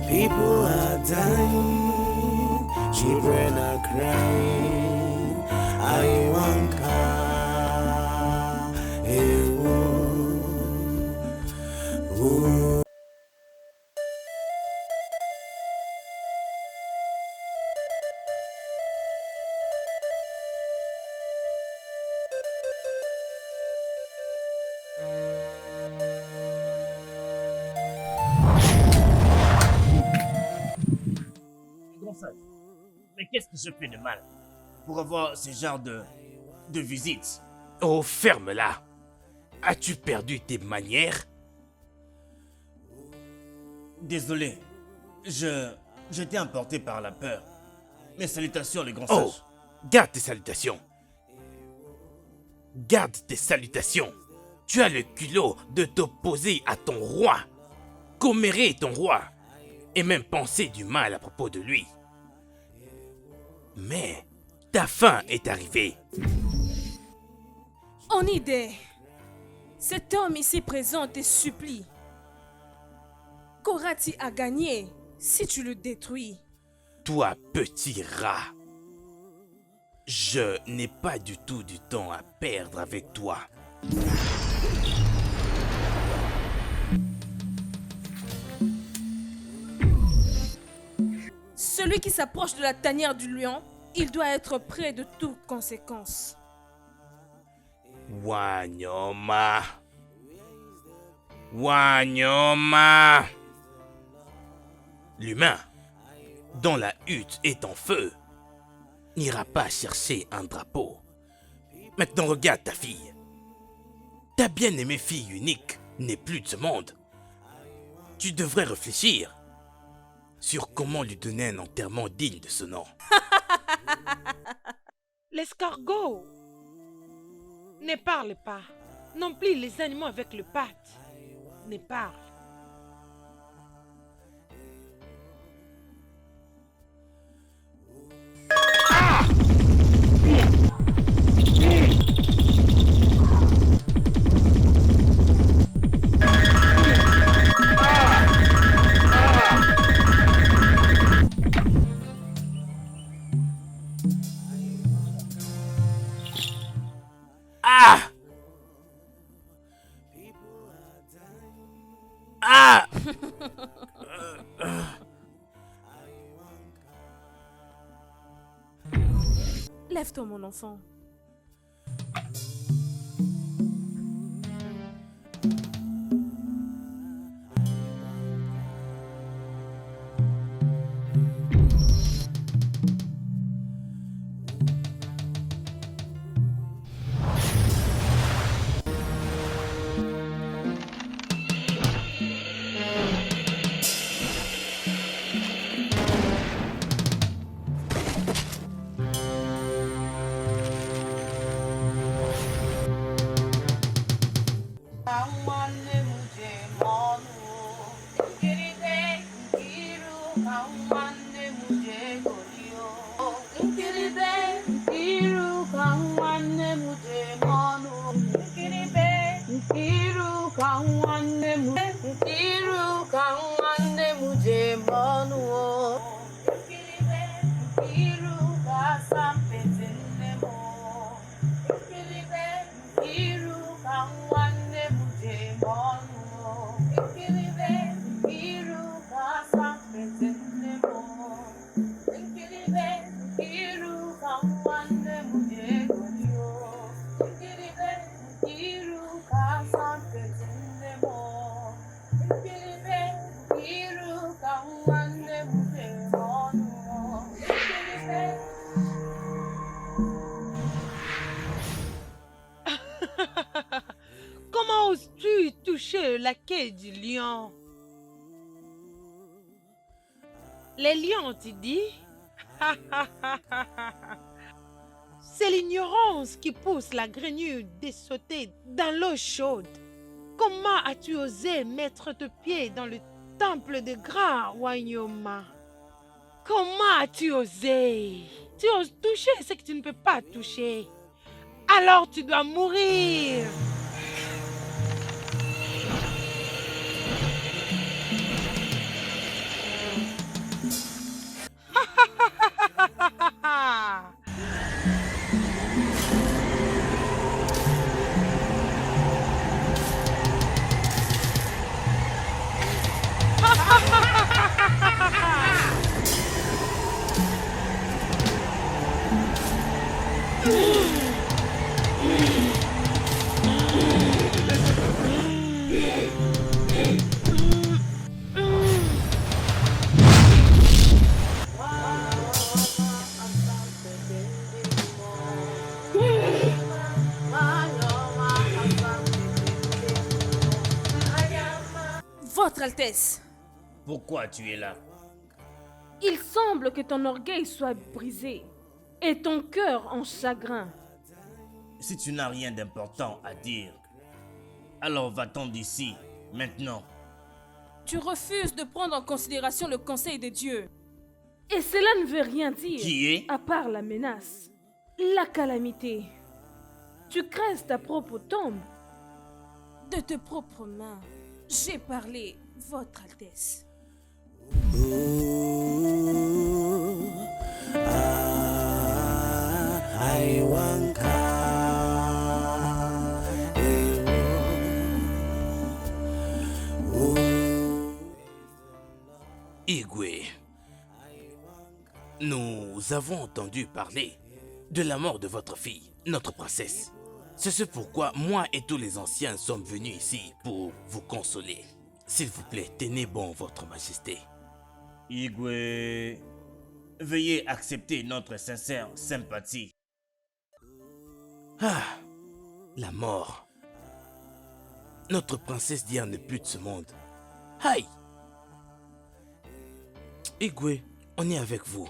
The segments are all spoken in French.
People are dying, children are crying. I want car, ooh. Gonçalves, mais qu'est-ce que je fais de mal pour avoir ce genre de visite? Oh, ferme-la. As-tu perdu tes manières? Désolé, j'étais emporté par la peur. Mes salutations, les grands Oh, sages. garde tes salutations. Garde tes salutations. Tu as le culot de t'opposer à ton roi, commérer ton roi, et même penser du mal à propos de lui. Mais ta fin est arrivée. Onidé, cet homme ici présent te supplie. Qu'auras-tu à gagner si tu le détruis? Toi, petit rat, je n'ai pas du tout du temps à perdre avec toi. Celui qui s'approche de la tanière du lion, il doit être près de toute conséquence. Wanyoma. Wanyoma. L'humain, dont la hutte est en feu, n'ira pas chercher un drapeau. Maintenant regarde ta fille. Ta bien-aimée fille unique n'est plus de ce monde. Tu devrais réfléchir sur comment lui donner un enterrement digne de ce nom. L'escargot ne parle pas. Non plus les animaux avec le pattes ne parlent. Ah! Ah! Lève-toi, mon enfant. Comment oses-tu toucher la queue du lion? Les lions, tu dis? C'est l'ignorance qui pousse la grenouille de sauter dans l'eau chaude. Comment as-tu osé mettre tes pieds dans le temple de Grand Wanyoma? Comment as-tu osé? Tu oses toucher ce que tu ne peux pas toucher. Alors tu dois mourir. Altesses. Pourquoi tu es là? Il semble que ton orgueil soit brisé et ton cœur en chagrin. Si tu n'as rien d'important à dire, alors va-t'en d'ici, maintenant. Tu refuses de prendre en considération le conseil de Dieu. Et cela ne veut rien dire. Qui est? À part la menace, la calamité. Tu crèves ta propre tombe. De tes propres mains, j'ai parlé, Votre Altesse. Igwe, nous avons entendu parler de la mort de votre fille, notre princesse. C'est ce pourquoi moi et tous les anciens sommes venus ici pour vous consoler. S'il vous plaît, tenez bon votre majesté. Igwe, veuillez accepter notre sincère sympathie. Ah, la mort. Notre princesse Diane n'est plus de ce monde. Aïe! Igwe, on est avec vous.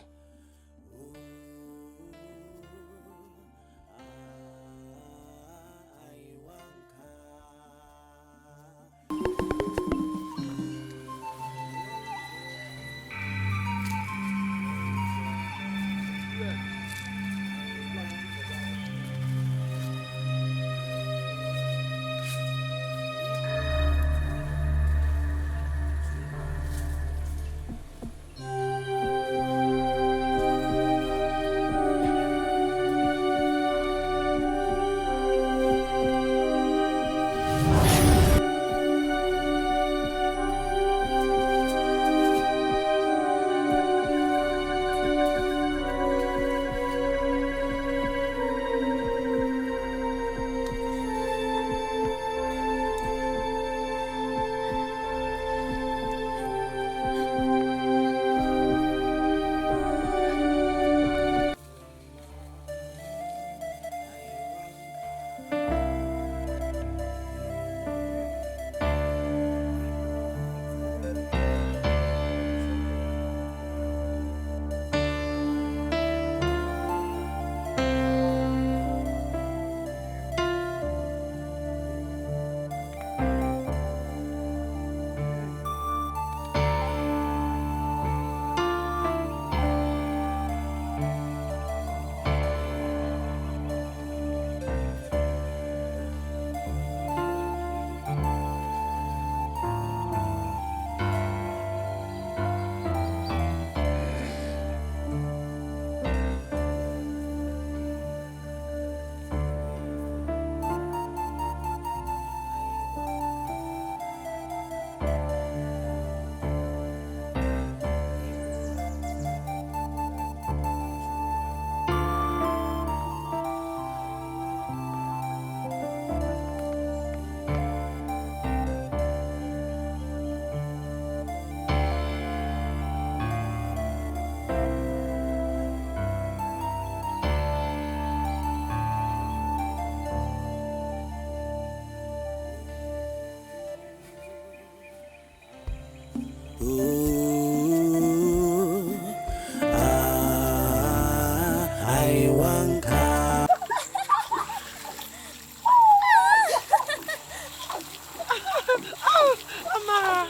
Amara,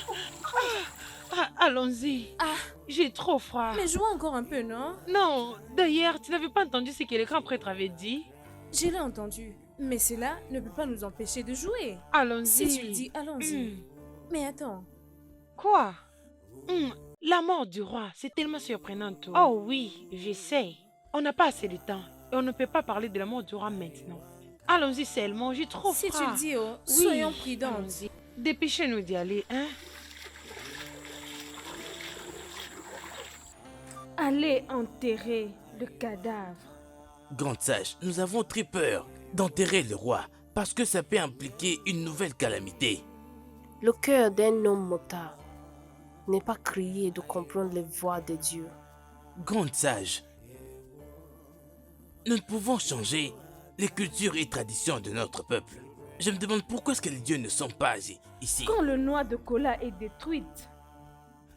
allons-y. Ah, J'ai trop froid. mais joue encore un peu, non? Non, d'ailleurs, tu n'avais pas entendu ce que le grand prêtre avait dit? Je l'ai entendu. Mais cela ne peut pas nous empêcher de jouer. Allons-y. Si tu le dis, allons-y. Mais attends. Quoi? La mort du roi, c'est tellement surprenant tout. Oh oui, je sais. On n'a pas assez de temps et on ne peut pas parler de la mort du roi maintenant. Allons-y seulement, j'ai trop Si froid. tu le dis, oh, Oui, soyons prudentes. allons-y. Dépêchez-nous d'y aller, hein? Allez enterrer le cadavre. Grande sage, nous avons très peur d'enterrer le roi parce que ça peut impliquer une nouvelle calamité. Le cœur d'un homme motard n'est pas crié de comprendre les voix de Dieu. Grande sage, nous ne pouvons changer les cultures et traditions de notre peuple. Je me demande pourquoi est-ce que les dieux ne sont pas ici. Quand le noix de cola est détruite,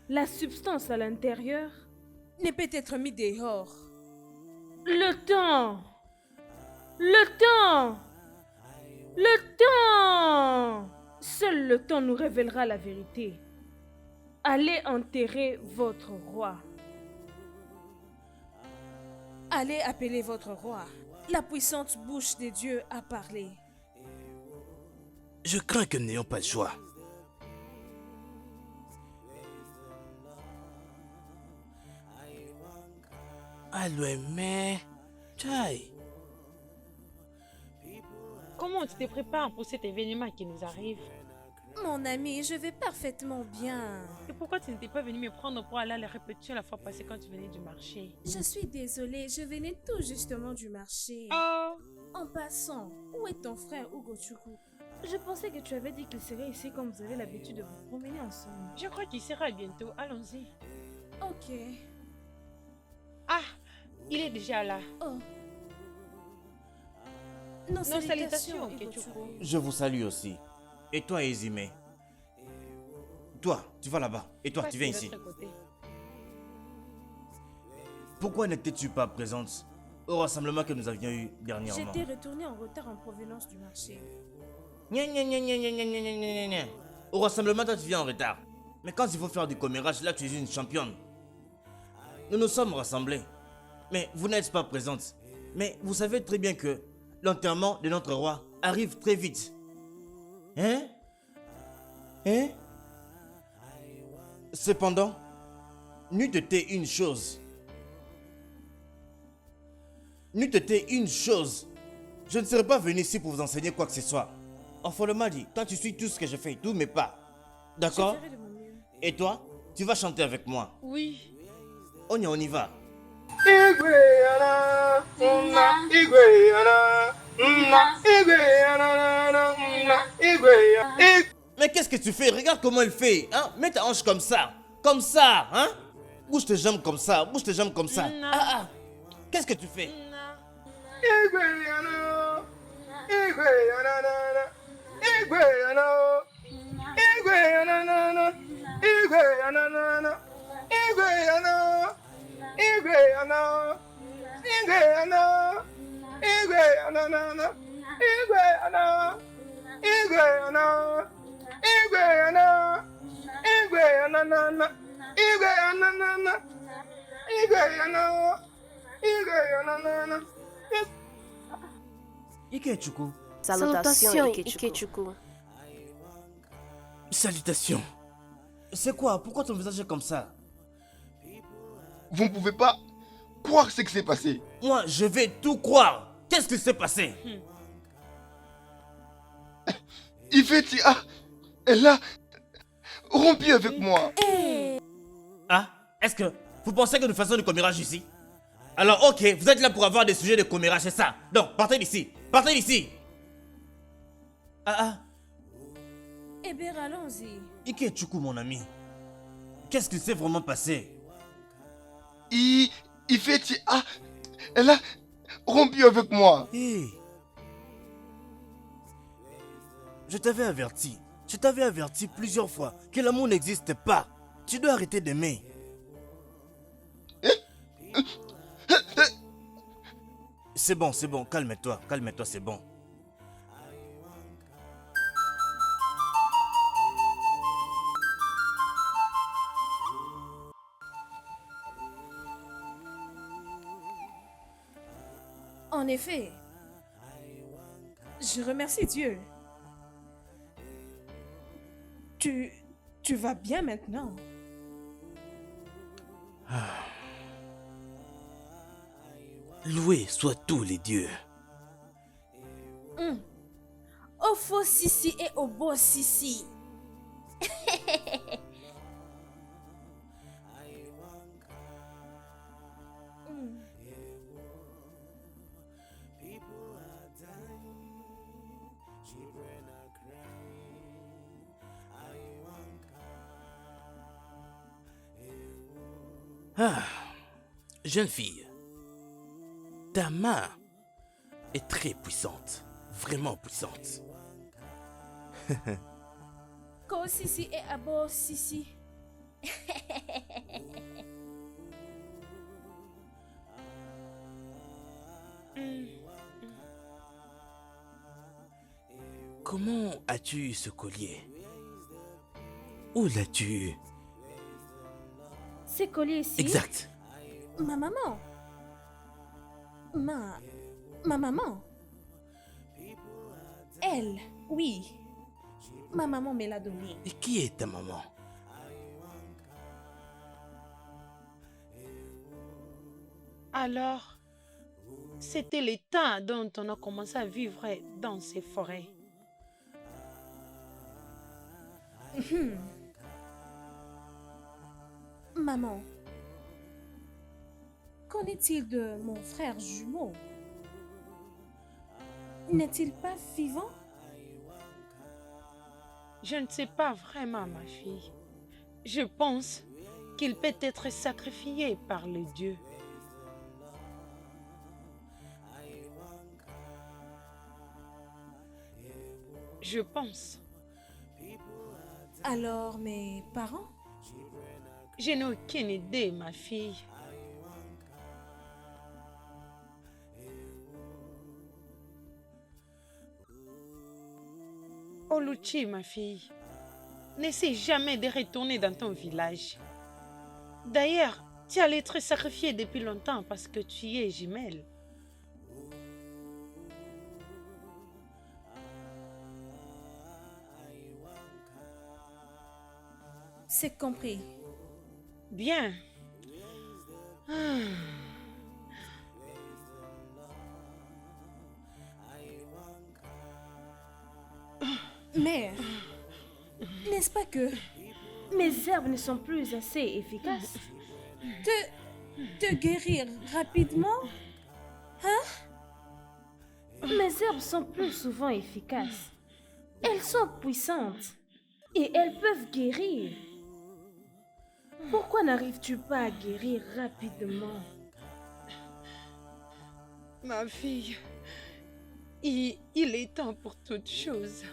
la substance à l'intérieur Ne peut être mis dehors. Le temps. Le temps. Le temps. Seul le temps nous révélera la vérité. Allez enterrer votre roi. Allez appeler votre roi. La puissante bouche des dieux a parlé. Je crains que nous n'ayons pas le choix. Allô, mais... Chai. Comment tu te prépares pour cet événement qui nous arrive? Mon ami, je vais parfaitement bien. Et pourquoi tu n'étais pas venu me prendre pour aller à la répétition la fois passée quand tu venais du marché? Je suis désolée, je venais tout justement du marché. Oh, En passant, où est ton frère Ugochukwu? Je pensais que tu avais dit qu'il serait ici comme vous avez l'habitude de vous promener ensemble. je crois qu'il sera bientôt. Allons-y. Ok. Ah, il est déjà là. Oh. Nos salutations, Ugochukwu. Je vous salue aussi. Et toi, Ezime? Toi, tu vas là-bas. Et toi, Passe tu viens de ici. l'autre côté. Pourquoi n'étais-tu pas présente au rassemblement que nous avions eu dernièrement? J'étais retournée en retard en provenance du marché. Gna, gna, gna, gna, gna, gna, gna, gna, gna, gna. Au rassemblement, toi, tu viens en retard. Mais quand il faut faire du commérage, là, tu es une championne. Nous nous sommes rassemblés. Mais vous n'êtes pas présente. Mais vous savez très bien que l'enterrement de notre roi arrive très vite. Hein? Hein? Cependant, n'eût été une chose. N'eût été une chose. Je ne serais pas venu ici pour vous enseigner quoi que ce soit. Enfin, m'a dit, toi tu suis tout ce que je fais, tous mes pas. D'accord? Je ferai de mon mieux. Et toi, tu vas chanter avec moi. Oui. On y va. Mais qu'est-ce que tu fais? Regarde comment elle fait. Hein? Mets ta hanche comme ça. Comme ça. Hein? Bouge tes jambes comme ça. Bouge tes jambes comme ça. Non. Ah, ah. Qu'est-ce que tu fais? Ikechukwu. Salutations, Ikechukwu. Salutations. C'est quoi? Pourquoi ton visage est comme ça? Vous ne pouvez pas croire ce qui s'est passé. Moi, je vais tout croire. Qu'est-ce qui s'est passé? Ifetia, elle a rompu avec moi. Ah, est-ce que vous pensez que nous faisons du commérage ici? Alors, ok, vous êtes là pour avoir des sujets de commérage, c'est ça? Donc, partez d'ici. Partez d'ici. Ah, ah. Eh bien, allons-y. Ikechukwu, mon ami. Qu'est-ce qui s'est vraiment passé? Ifetia, elle a rompu avec moi. Hé. Je t'avais averti. Je t'avais averti plusieurs fois que l'amour n'existe pas. Tu dois arrêter d'aimer. C'est bon, calme-toi, c'est bon. En effet, je remercie Dieu. Tu vas bien maintenant. Loués soient tous les dieux. Au faux Sissi et au beau Sissi. Ah, jeune fille, ta main est très puissante, vraiment puissante. Ko Sisi et Abo Sisi. Comment as-tu eu ce collier? Où l'as-tu eu? Ces colliers-ci. Exact. Ma maman. Ma maman. Elle, oui. Ma maman me l'a donné. Et qui est ta maman? Alors, c'était le temps dont on a commencé à vivre dans ces forêts. Maman. Qu'en est-il de mon frère jumeau? N'est-il pas vivant? Je ne sais pas vraiment, ma fille. Je pense qu'il peut être sacrifié par les dieux. Je pense. Alors mes parents? Je n'ai aucune idée, ma fille. Oluchi, ma fille, n'essaie jamais de retourner dans ton village. D'ailleurs, tu allais être sacrifiée depuis longtemps parce que tu es jumelle. C'est compris. Bien. Mère, n'est-ce pas que Mes herbes ne sont plus assez efficaces. te guérir rapidement? Mes herbes sont plus souvent efficaces. Elles sont puissantes et elles peuvent guérir. Pourquoi n'arrives-tu pas à guérir rapidement? Ma fille, il est temps pour toute chose.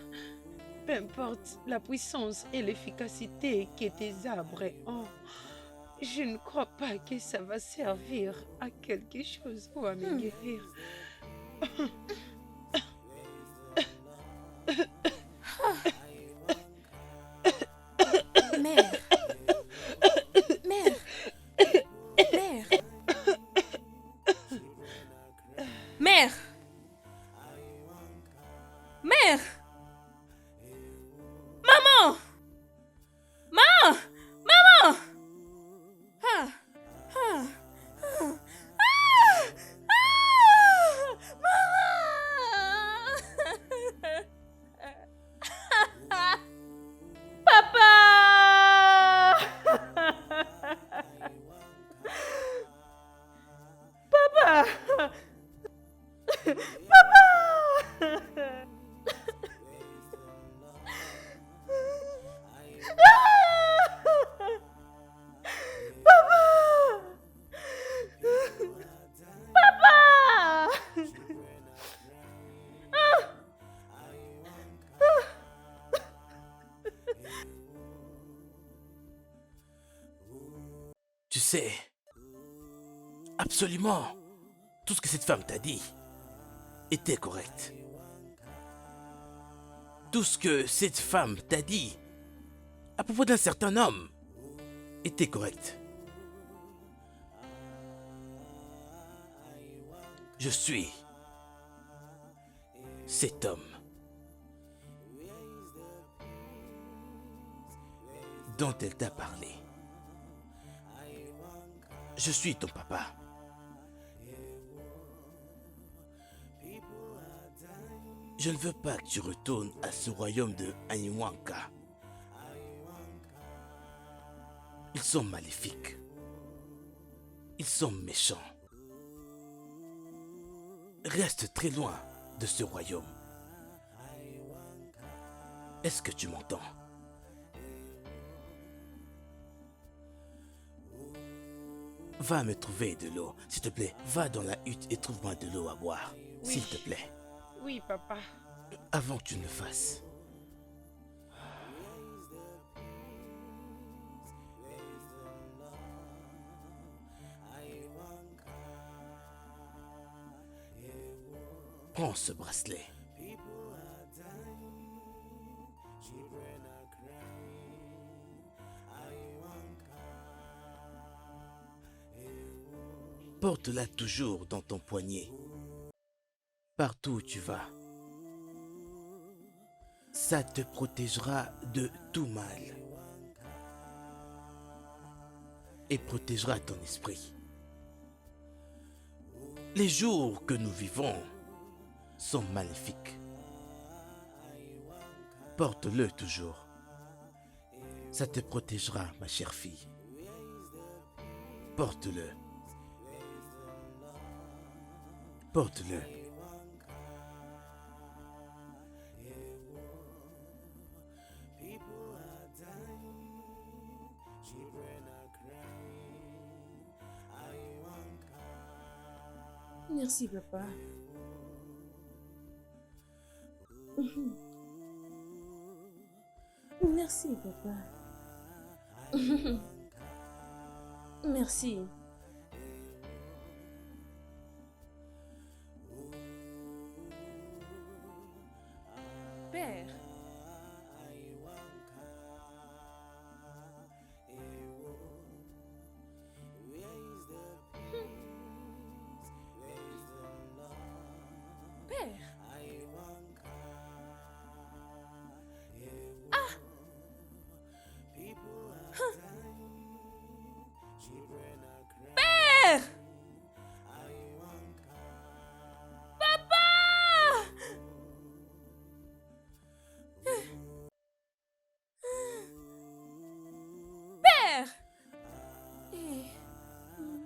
Peu importe la puissance et l'efficacité que tes arbres ont, je ne crois pas que ça va servir à quelque chose ou à me guérir. Mère. Mère. Mère. Mère. Mère. Maman. Maman. Maman. Ah. Ah. Ah. Ah. Papa! Papa! Tu sais, absolument, tout ce que cette femme t'a dit était correct. Tout ce que cette femme t'a dit à propos d'un certain homme était correct. Je suis cet homme dont elle t'a parlé. Je suis ton papa. Je ne veux pas que tu retournes à ce royaume de Aniwanka. Ils sont maléfiques. Ils sont méchants. Reste très loin de ce royaume. Est-ce que tu m'entends? Va me trouver de l'eau, s'il te plaît. Va dans la hutte et trouve-moi de l'eau à boire, Oui. s'il te plaît. Oui, papa. Avant que tu ne le fasses, Prends ce bracelet. Porte-la toujours dans ton poignet. Partout où tu vas. Ça te protégera de tout mal. Et protégera ton esprit. Les jours que nous vivons sont magnifiques. Porte-le toujours. Ça te protégera, ma chère fille. Porte-le. Porte-le. Merci, papa. Merci, papa. Merci. Père. Père. Père! Papa! Père!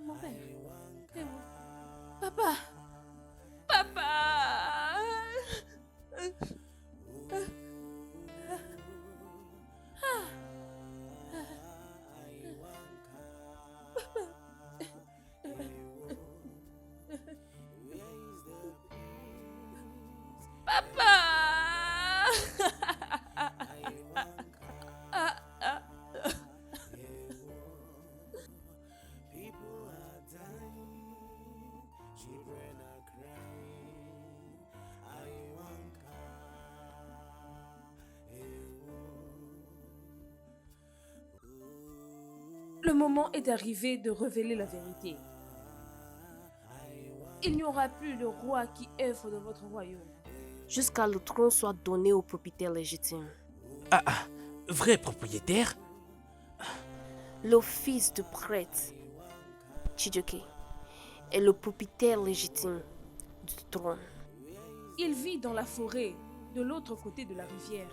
Mon père. Eh, Papa! Papa! Le moment est arrivé de révéler la vérité. Il n'y aura plus de roi qui œuvre dans votre royaume. Jusqu'à le trône soit donné au propriétaire légitime. Vrai propriétaire? Le fils du prêtre, Chijioke, est le propriétaire légitime du trône. Il vit dans la forêt, de l'autre côté de la rivière.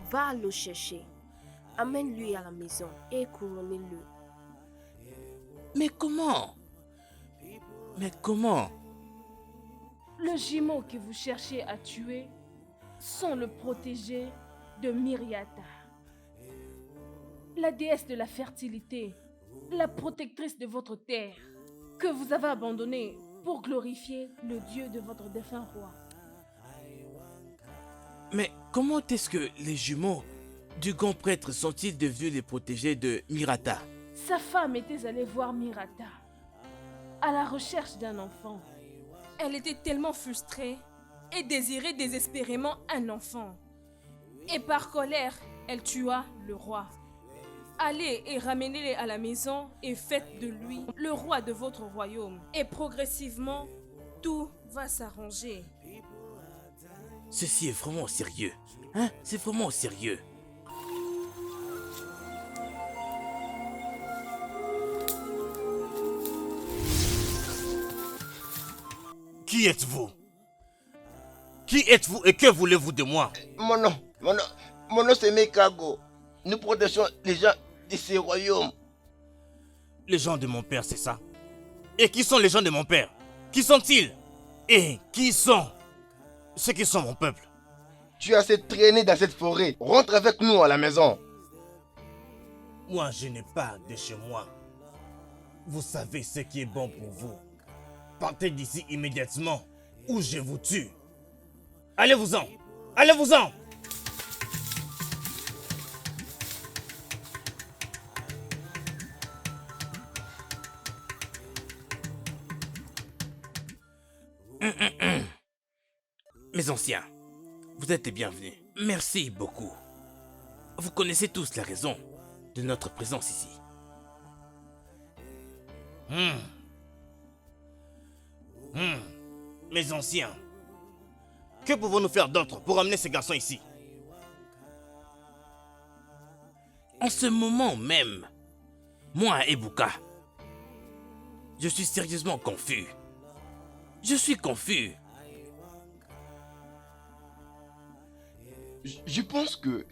Va le chercher, amène-lui à la maison et couronnez-le. Mais comment? Mais comment? Le jumeau que vous cherchez à tuer sont le protégé de Miriata, la déesse de la fertilité, la protectrice de votre terre, que vous avez abandonnée pour glorifier le Dieu de votre défunt roi. Mais comment est-ce que les jumeaux du grand prêtre sont-ils devenus les protégés de Mirata? Sa femme était allée voir Mirata à la recherche d'un enfant. Elle était tellement frustrée et désirait désespérément un enfant. Et par colère, elle tua le roi. Allez et ramenez-le à la maison et faites de lui le roi de votre royaume. Et progressivement, tout va s'arranger. Ceci est vraiment sérieux. Hein? C'est vraiment sérieux. Qui êtes-vous? Qui êtes-vous et que voulez-vous de moi? Mon nom c'est Mekago. Nous protégeons les gens de ce royaume. Les gens de mon père, c'est ça? Et qui sont les gens de mon père? Qui sont-ils? Et qui sont ceux qui sont mon peuple? Tu as assez traîné dans cette forêt. Rentre avec nous à la maison. Moi, je n'ai pas de chez moi. Vous savez ce qui est bon pour vous. Partez d'ici immédiatement ou je vous tue. Allez-vous-en! Allez-vous-en! Mes anciens, vous êtes les bienvenus. Merci beaucoup. Vous connaissez tous la raison de notre présence ici. Mes anciens, que pouvons-nous faire d'autre pour amener ces garçons ici? En ce moment même, moi et Buka, je suis sérieusement confus. Je suis confus. Je pense que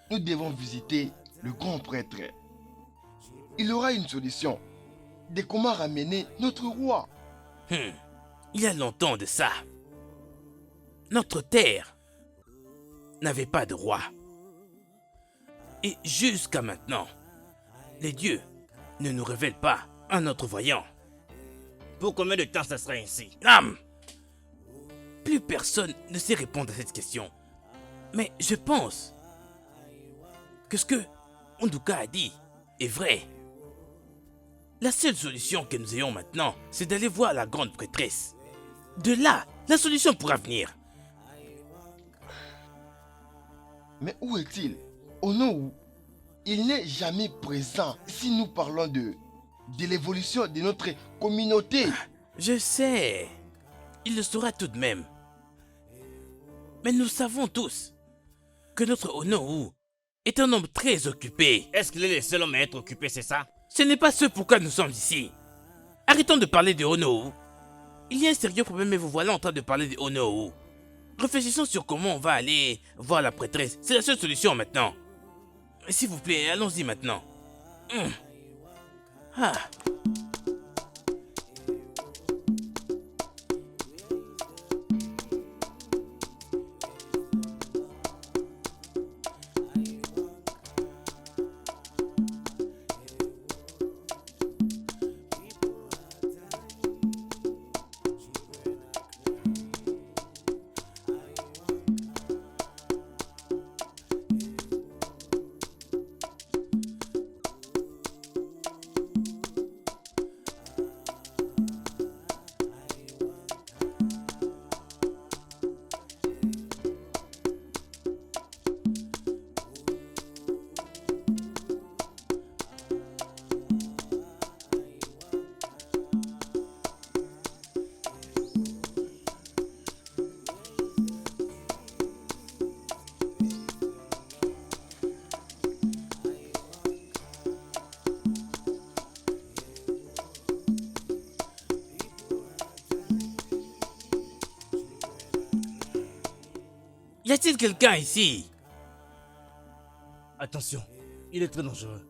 nous devons visiter le grand prêtre. Il aura une solution de comment ramener notre roi. Il y a longtemps de ça. Notre terre n'avait pas de roi. Et jusqu'à maintenant, les dieux ne nous révèlent pas un autre voyant. Pour combien de temps ça sera ainsi? Plus personne ne sait répondre à cette question. Mais je pense que ce que Onduka a dit est vrai. La seule solution que nous ayons maintenant, c'est d'aller voir la grande prêtresse. De là, la solution pourra venir. Mais où est-il? Onowu, il n'est jamais présent si nous parlons de l'évolution de notre communauté. Je sais. Il le saura tout de même. Mais nous savons tous que notre Onowu est un homme très occupé. Est-ce qu'il est le seul homme à être occupé, c'est ça? Ce n'est pas ce pourquoi nous sommes ici. Arrêtons de parler de Onowu. Il y a un sérieux problème et vous voilà en train de parler de Onowu. Réfléchissons sur comment on va aller voir la prêtresse. C'est la seule solution maintenant. S'il vous plaît, allons-y maintenant. Y a-t-il quelqu'un ici? Attention, il est très dangereux.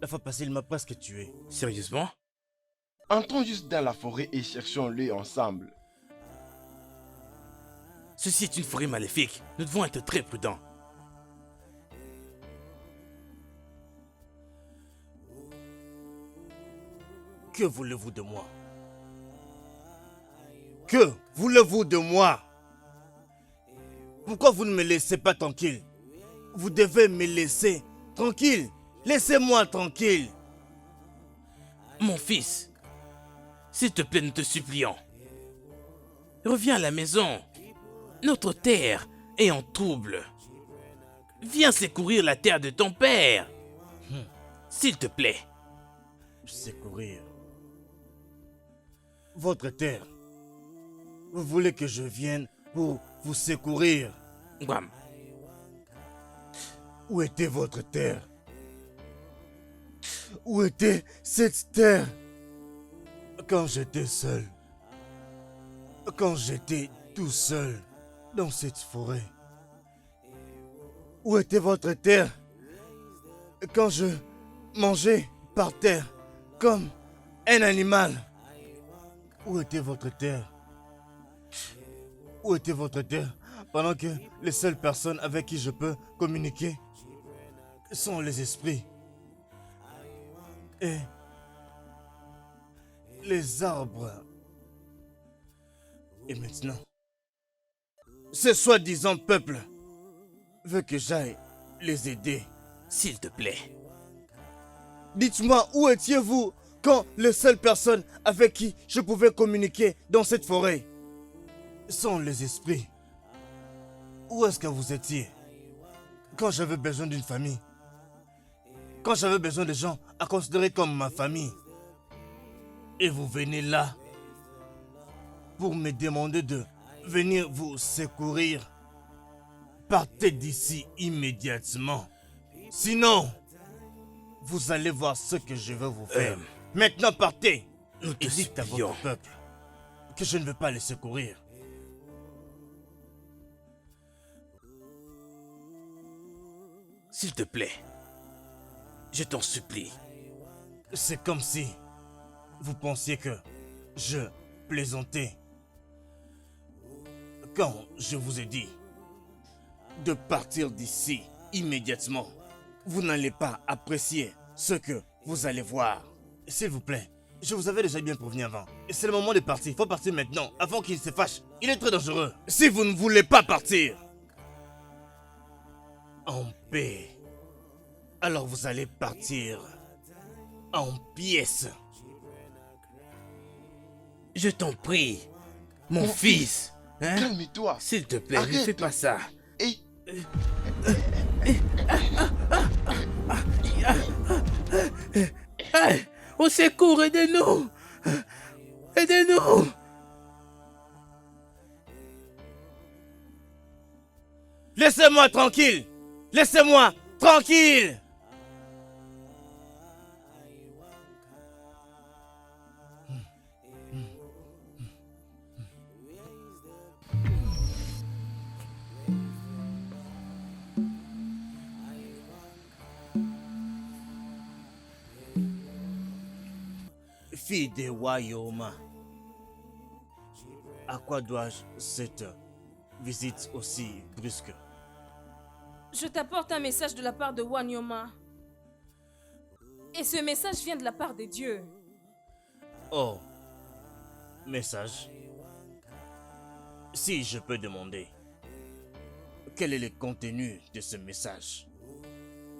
La fois passée, il m'a presque tué. Sérieusement? Entrons juste dans la forêt et cherchons-le ensemble. Ceci est une forêt maléfique. Nous devons être très prudents. Que voulez-vous de moi? Que voulez-vous de moi? Pourquoi vous ne me laissez pas tranquille? Vous devez me laisser tranquille. Laissez-moi tranquille. Mon fils, s'il te plaît, nous te supplions. Reviens à la maison. Notre terre est en trouble. Viens secourir la terre de ton père. S'il te plaît. Secourir. Votre terre. Vous voulez que je vienne pour vous secourir? Guam. Où était votre terre? Où était cette terre quand j'étais seul? Quand j'étais tout seul dans cette forêt? Où était votre terre quand je mangeais par terre comme un animal? Où était votre terre? Où était votre terre pendant que les seules personnes avec qui je peux communiquer sont les esprits et les arbres? Et maintenant, ce soi-disant peuple veut que j'aille les aider. S'il te plaît. Dites-moi, où étiez-vous quand les seules personnes avec qui je pouvais communiquer dans cette forêt sont les esprits Où est-ce que vous étiez quand j'avais besoin d'une famille? Quand j'avais besoin de gens à considérer comme ma famille? Et vous venez là pour me demander de venir vous secourir. Partez d'ici immédiatement. Sinon, vous allez voir ce que je vais vous faire. Maintenant, partez. Nous te Et dites à supplions. votre peuple que je ne veux pas les secourir. S'il te plaît, je t'en supplie. C'est comme si vous pensiez que je plaisantais quand je vous ai dit de partir d'ici immédiatement. Vous n'allez pas apprécier ce que vous allez voir. S'il vous plaît, je vous avais déjà bien prévenu avant. Et c'est le moment de partir. Il faut partir maintenant, avant qu'il se fâche. Il est très dangereux. Si vous ne voulez pas partir en paix, alors vous allez partir en pièces. Je t'en prie, mon fils. Hein? Calme-toi. S'il te plaît, ne Arrête. fais pas ça. Et Hey, au secours, aidez-nous. Aidez-nous. Laissez-moi tranquille. Laissez-moi tranquille. Fille de Wayoma, à quoi dois-je cette visite aussi brusque? Je t'apporte un message de la part de Wanyoma. Et ce message vient de la part des dieux. Oh, message. Si je peux demander, quel est le contenu de ce message?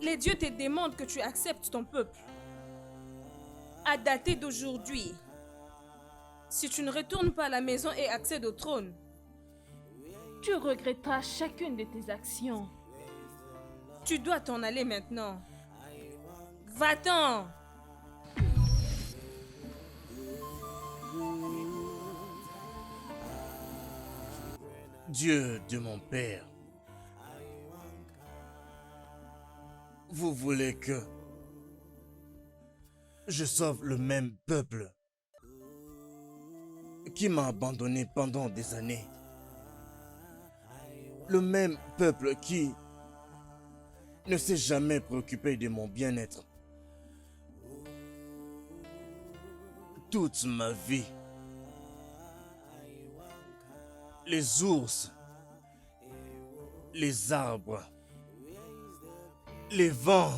Les dieux te demandent que tu acceptes ton peuple. À dater d'aujourd'hui, si tu ne retournes pas à la maison et accèdes au trône, Tu regretteras chacune de tes actions. tu dois t'en aller maintenant. Va-t'en! Dieu de mon père, vous voulez que je sauve le même peuple qui m'a abandonné pendant des années. Le même peuple qui ne s'est jamais préoccupé de mon bien-être. Toute ma vie, les ours, les arbres, les vents,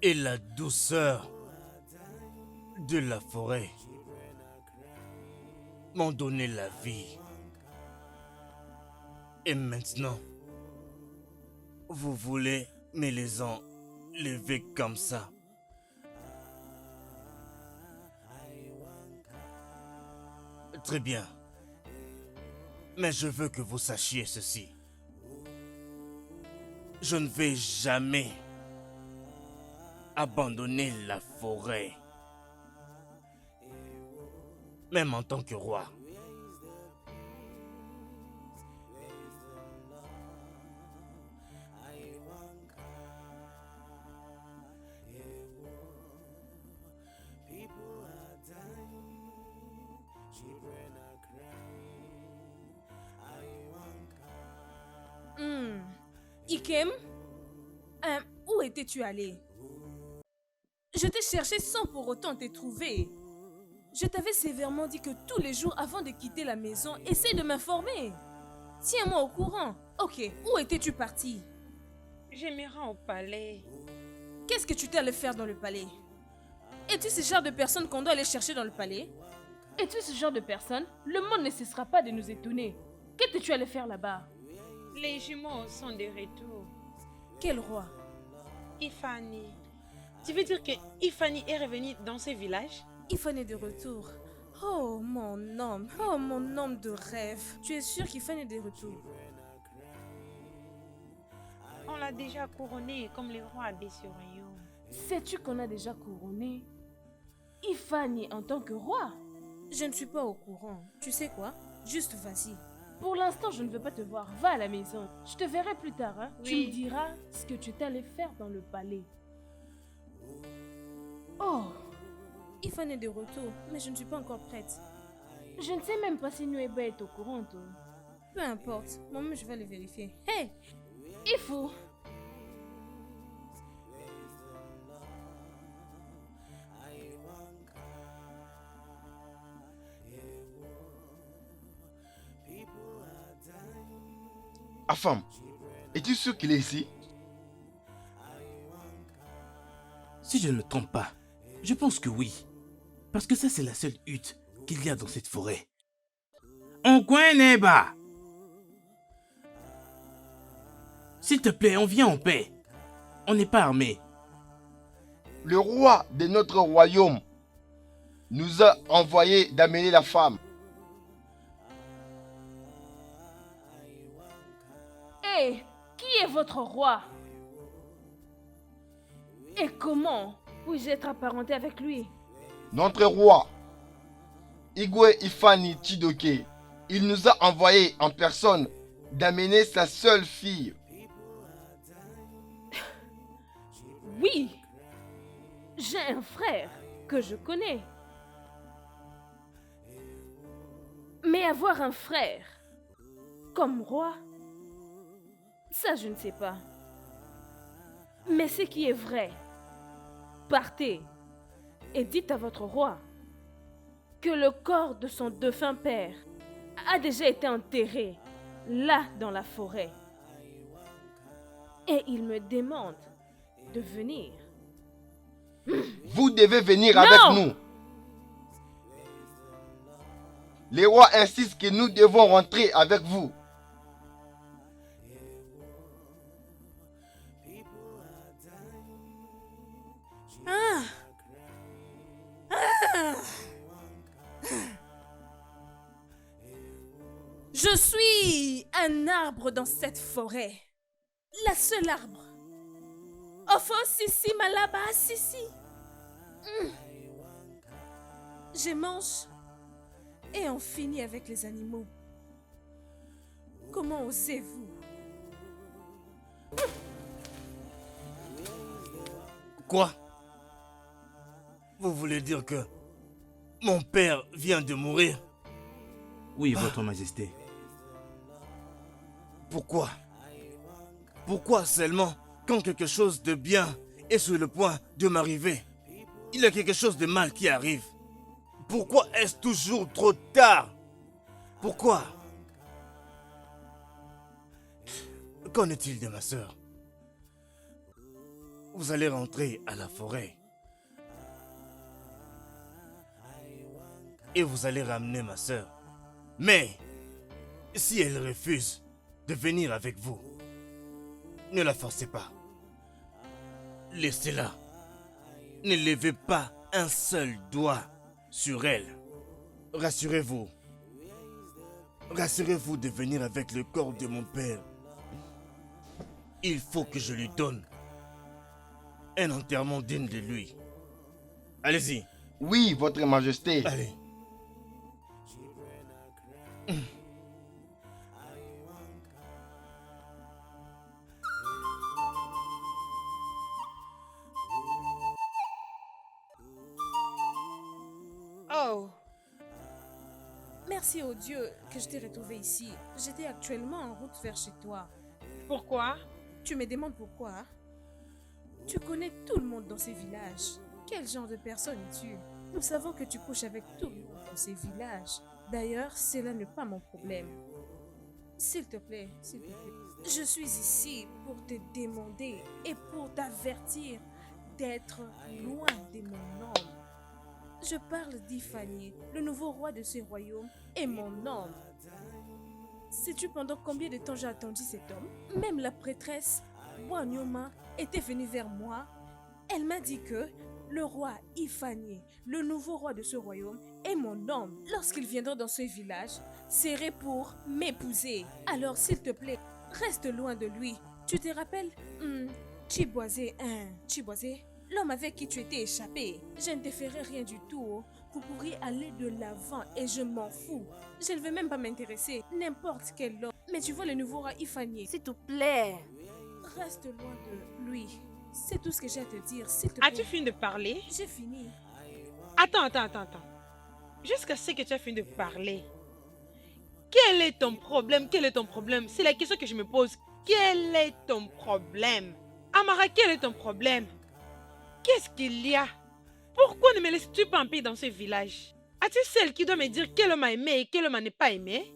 et la douceur de la forêt m'ont donné la vie. Et maintenant, vous voulez me les enlever comme ça? Très bien. Mais je veux que vous sachiez ceci. Je ne vais jamais abandonner la forêt. Même en tant que roi. Ikem, où étais-tu allé? Je t'ai cherché sans pour autant te trouver. Je t'avais sévèrement dit que tous les jours avant de quitter la maison, essaie de m'informer. Tiens-moi au courant. Ok, où étais-tu parti? Je me rends au palais. Qu'est-ce que tu t'es allé faire dans le palais? Es-tu ce genre de personne qu'on doit aller chercher dans le palais? Es-tu ce genre de personne? Le monde ne cessera pas de nous étonner. Qu'est-ce que tu allais faire là-bas? Les jumeaux sont de retour. Quel roi? Ifani. Tu veux dire que Ifani est revenue dans ce village? Ifan est de retour. Oh mon homme de rêve. Tu es sûr qu'Ifan est de retour? On l'a déjà couronné comme le roi de ce royaume. Sais-tu qu'on a déjà couronné Ifani en tant que roi? Je ne suis pas au courant. Tu sais quoi? Juste vas-y. Pour l'instant, je ne veux pas te voir. Va à la maison. Je te verrai plus tard. Hein? Tu Oui. me diras ce que tu t'allais faire dans le palais. Oh, Ifan est de retour, mais je ne suis pas encore prête. je ne sais même pas si Nueba est au courant. Toi. Peu importe, moi-même je vais le vérifier. Hey! Il faut. Afam, es-tu sûr qu'il est ici? Si je ne me trompe pas, je pense que oui. Parce que ça, c'est la seule hutte qu'il y a dans cette forêt. On connaît bas. S'il te plaît, on vient en paix. On n'est pas armé. Le roi de notre royaume nous a envoyé d'amener la femme. Hé, qui est votre roi? Et comment puis-je être apparenté avec lui? Notre roi, Igwe Ifani Chidoke, il nous a envoyé en personne d'amener sa seule fille. Oui, j'ai un frère que je connais. Mais avoir un frère comme roi, ça je ne sais pas. Mais ce qui est vrai, partez et dites à votre roi que le corps de son défunt père a déjà été enterré là dans la forêt. Et il me demande de venir. Vous devez venir Non! avec nous. Les rois insistent que nous devons rentrer avec vous. Je suis un arbre dans cette forêt. La seule arbre. Ofo sisi malaba sisi. Je mange et on finit avec les animaux. Comment osez-vous? Quoi? Vous voulez dire que mon père vient de mourir? Oui, votre majesté. Pourquoi? Pourquoi seulement quand quelque chose de bien est sur le point de m'arriver, il y a quelque chose de mal qui arrive? Pourquoi est-ce toujours trop tard? Pourquoi? Qu'en est-il de ma sœur? Vous allez rentrer à la forêt. Et vous allez ramener ma sœur. Mais, si elle refuse de venir avec vous, ne la forcez pas. Laissez-la. Ne levez pas un seul doigt sur elle. Rassurez-vous. Rassurez-vous de venir avec le corps de mon père. Il faut que je lui donne un enterrement digne de lui. Allez-y. Oui, votre majesté. Allez. Oh, Merci au Dieu que je t'ai retrouvé ici. J'étais actuellement en route vers chez toi. pourquoi? Tu me demandes pourquoi? Tu connais tout le monde dans ces villages. Quel genre de personne es-tu? Nous savons que tu couches avec tout le monde dans ces villages. D'ailleurs, cela n'est pas mon problème. S'il te plaît, s'il te plaît. Je suis ici pour te demander et pour t'avertir d'être loin de mon homme. Je parle d'Ifani, le nouveau roi de ce royaume, et mon homme. Sais-tu pendant combien de temps j'ai attendu cet homme? Même la prêtresse, Wanyoma, était venue vers moi Elle m'a dit que le roi Ifani, le nouveau roi de ce royaume, est mon homme. Lorsqu'il viendra dans ce village, serait pour m'épouser. Alors s'il te plaît, reste loin de lui. Tu te rappelles Chiboisé, Chiboisé, l'homme avec qui tu étais échappé. Je ne te ferai rien du tout. Vous pourriez aller de l'avant et je m'en fous. Je ne veux même pas m'intéresser. N'importe quel homme. Mais tu vois le nouveau roi Ifani. S'il te plaît. Reste loin de lui. C'est tout ce que j'ai à te dire, s'il te plaît. As-tu fini de parler? J'ai fini. Attends. Jusqu'à ce que tu aies fini de parler. Quel est ton problème? C'est la question que je me pose. Quel est ton problème? Amara, quel est ton problème? Qu'est-ce qu'il y a? Pourquoi ne me laisses-tu pas en paix dans ce village? As-tu celle qui doit me dire quel homme a aimé et quel homme n'a pas aimé?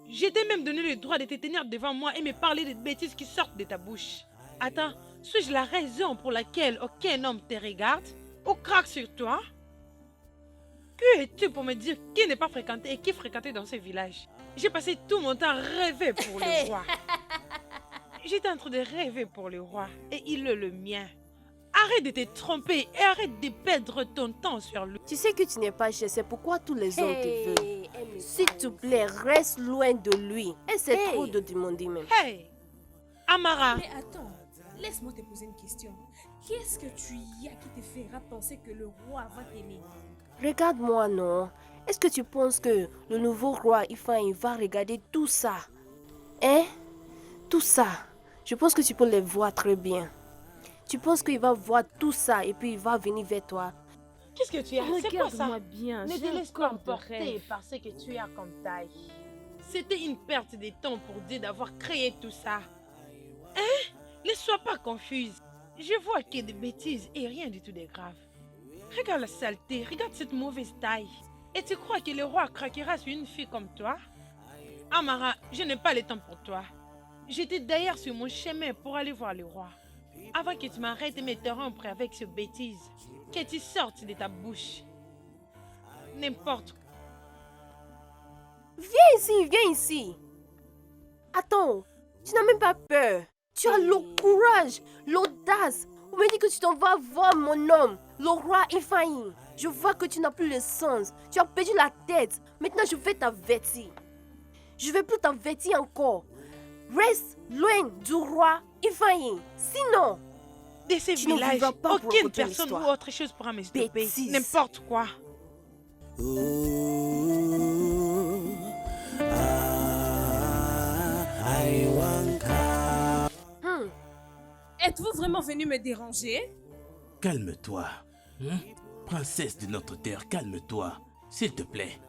Je t'ai même donné le droit de te tenir devant moi et me parler des bêtises qui sortent de ta bouche. Attends, suis-je la raison pour laquelle aucun homme te regarde ou craque sur toi? Que es-tu pour me dire qui n'est pas fréquenté et qui fréquentait dans ce village? J'ai passé tout mon temps à rêver pour le roi. J'étais en train de rêver pour le roi et il est le mien. Arrête de te tromper et arrête de perdre ton temps sur lui. Tu sais que tu n'es pas cher, c'est pourquoi tous les hommes te veulent. S'il te plaît, reste loin de lui. Et c'est trop de demander même. Hey! Amara! Mais attends, laisse-moi te poser une question. Qu'est-ce que tu y as qui te fera penser que le roi va t'aimer? Regarde-moi, non. Est-ce que tu penses que le nouveau roi Ifan va regarder tout ça? Hein? Tout ça. Je pense que tu peux le voir très bien. Tu penses qu'il va voir tout ça et puis il va venir vers toi? Qu'est-ce que tu as? C'est quoi ça? Regarde-moi bien. Ne te j'ai laisse pas encore de emporter rêves. par ce que tu as comme taille. C'était une perte de temps pour Dieu d'avoir créé tout ça. Hein? Ne sois pas confuse. Je vois qu'il y a des bêtises et rien du tout de grave. Regarde la saleté, regarde cette mauvaise taille. Et tu crois que le roi craquera sur une fille comme toi? Amara, je n'ai pas le temps pour toi. J'étais d'ailleurs sur mon chemin pour aller voir le roi. Avant que tu m'arrêtes de m'interrompre avec ces bêtises, que tu sortes de ta bouche. N'importe quoi. Viens ici. Attends, tu n'as même pas peur. Tu as le courage, l'audace. On me dit que tu t'en vas voir mon homme, le roi Ifan. Je vois que tu n'as plus le sens. Tu as perdu la tête. Maintenant, je vais t'avertir. Je vais plus t'avertir encore. Reste loin du roi Ifan. Sinon, De ces tu ne villages, vivras pas pour aucune raconter personne ou l'histoire. autre chose pourra me stopper. Bêtise. N'importe quoi. Êtes-vous vraiment venu me déranger? Calme-toi. Princesse de notre terre, calme-toi. S'il te plaît.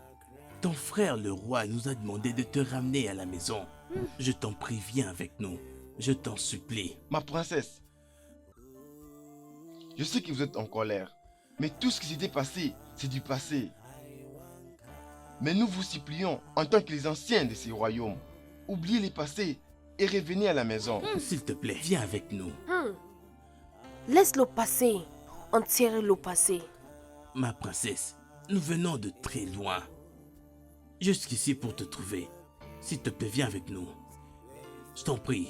Ton frère le roi nous a demandé de te ramener à la maison. Je t'en prie, viens avec nous. Je t'en supplie. Ma princesse, je sais que vous êtes en colère, mais tout ce qui s'était passé, c'est du passé. Mais nous vous supplions, en tant que les anciens de ces royaumes, oubliez les passés et revenez à la maison. S'il te plaît, viens avec nous. laisse-le passer. Enterre-le passé. Ma princesse, nous venons de très loin. Jusqu'ici pour te trouver. S'il te plaît, viens avec nous. Je t'en prie.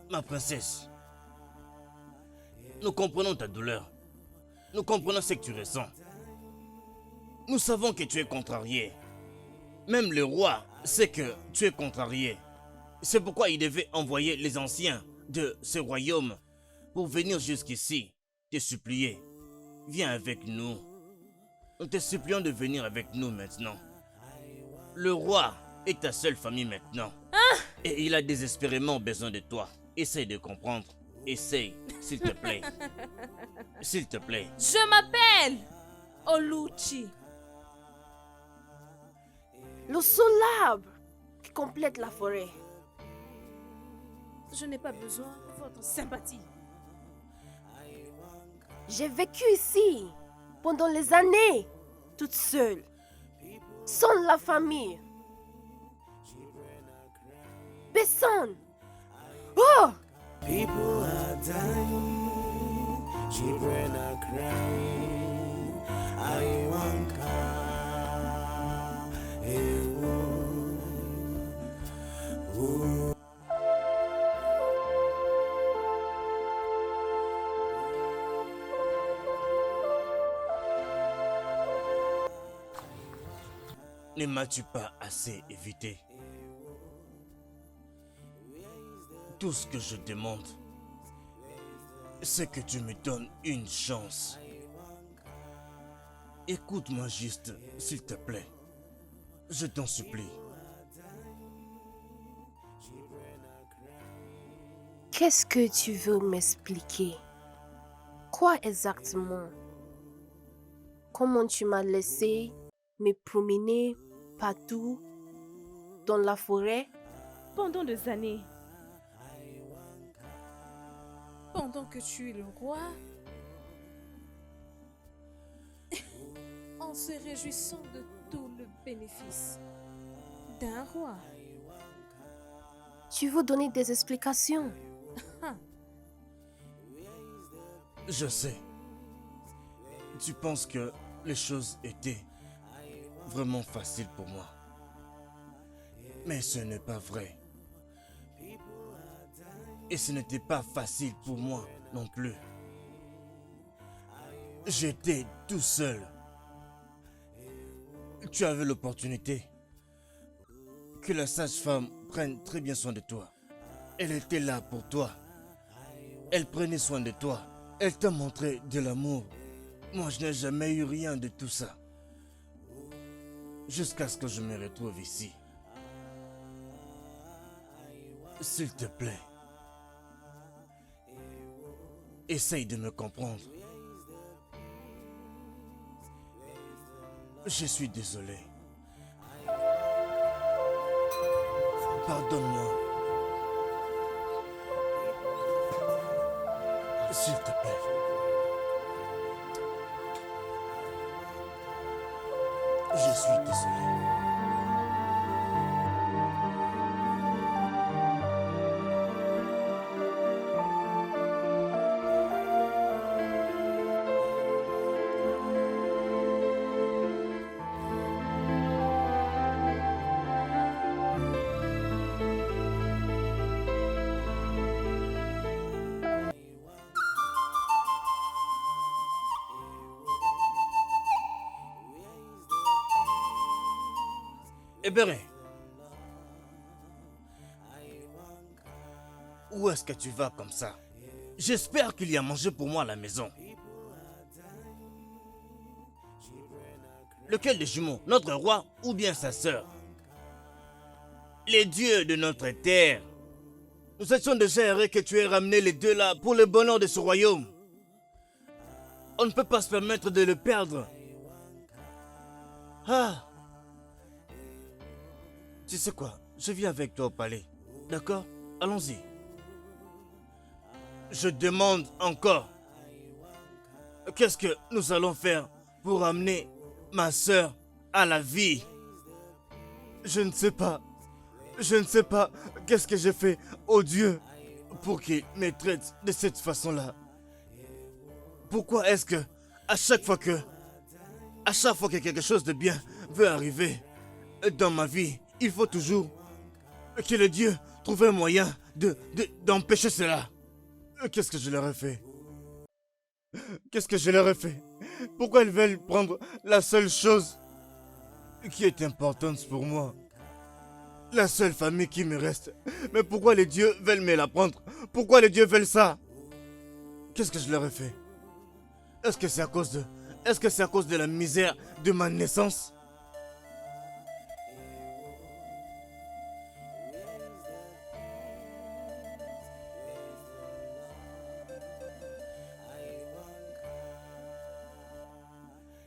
Ma princesse, nous comprenons ta douleur. Nous comprenons ce que tu ressens. Nous savons que tu es contrarié. Même le roi sait que tu es contrarié. C'est pourquoi il devait envoyer les anciens de ce royaume pour venir jusqu'ici te supplier. Viens avec nous. Nous te supplions de venir avec nous maintenant. Le roi est ta seule famille maintenant. Et il a désespérément besoin de toi. Essaye de comprendre. Essaye, s'il te plaît. S'il te plaît. Je m'appelle Oluchi. Le seul arbre qui complète la forêt. Je n'ai pas besoin de votre sympathie. J'ai vécu ici pendant les années, toute seule, sans la famille. Personne. Oh! People are dying, children are crying. I want Ne m'as-tu pas assez évité? Tout ce que je demande, c'est que tu me donnes une chance. Écoute-moi juste, s'il te plaît. Je t'en supplie. Qu'est-ce que tu veux m'expliquer? Quoi exactement? Comment tu m'as laissé me promener partout dans la forêt? Pendant des années, Pendant que tu es le roi, en se réjouissant de tout le bénéfice d'un roi. Tu veux donner des explications? Je sais. Tu penses que les choses étaient vraiment faciles pour moi. Mais ce n'est pas vrai. Et ce n'était pas facile pour moi non plus. J'étais tout seul. Tu avais l'opportunité que la sage-femme prenne très bien soin de toi. Elle était là pour toi. Elle prenait soin de toi. Elle t'a montré de l'amour. Moi, je n'ai jamais eu rien de tout ça. Jusqu'à ce que je me retrouve ici. S'il te plaît, essaye de me comprendre. Je suis désolé. Pardonne-moi. S'il te plaît. Je suis désolé. Ebere, où est-ce que tu vas comme ça? J'espère qu'il y a mangé pour moi à la maison. Lequel des jumeaux? Notre roi ou bien sa sœur? Les dieux de notre terre. Nous étions déjà heureux que tu aies ramené les deux là pour le bonheur de ce royaume. On ne peut pas se permettre de le perdre. Ah! Tu sais quoi? Je viens avec toi au palais. D'accord? Allons-y. Je demande encore. Qu'est-ce que nous allons faire pour amener ma sœur à la vie? Je ne sais pas. Je ne sais pas qu'est-ce que j'ai fait au Dieu pour qu'il me traite de cette façon-là. Pourquoi est-ce que à chaque fois que quelque chose de bien veut arriver dans ma vie, il faut toujours que le Dieu trouve un moyen d'empêcher cela? Qu'est-ce que je leur ai fait? Qu'est-ce que je leur ai fait? Pourquoi ils veulent prendre la seule chose qui est importante pour moi? La seule famille qui me reste. Mais pourquoi les dieux veulent me la prendre? Pourquoi les dieux veulent ça? Qu'est-ce que je leur ai fait? Est-ce que c'est à cause de la misère de ma naissance?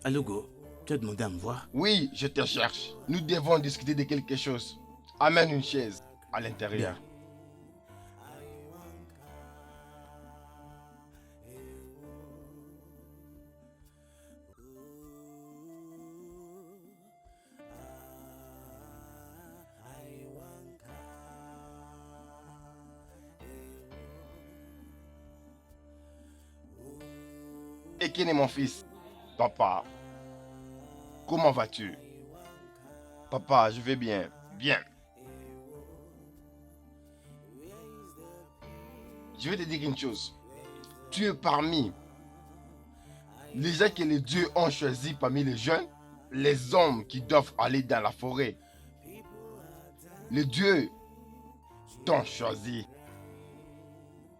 Alugo, tu as demandé à me voir? Oui, je te cherche. Nous devons discuter de quelque chose. Amène une chaise à l'intérieur. Ekene, mon fils. Papa, comment vas-tu? Papa, je vais bien. Bien. Je vais te dire une chose. Tu es parmi les gens que les dieux ont choisis parmi les jeunes les hommes qui doivent aller dans la forêt. Les dieux t'ont choisi.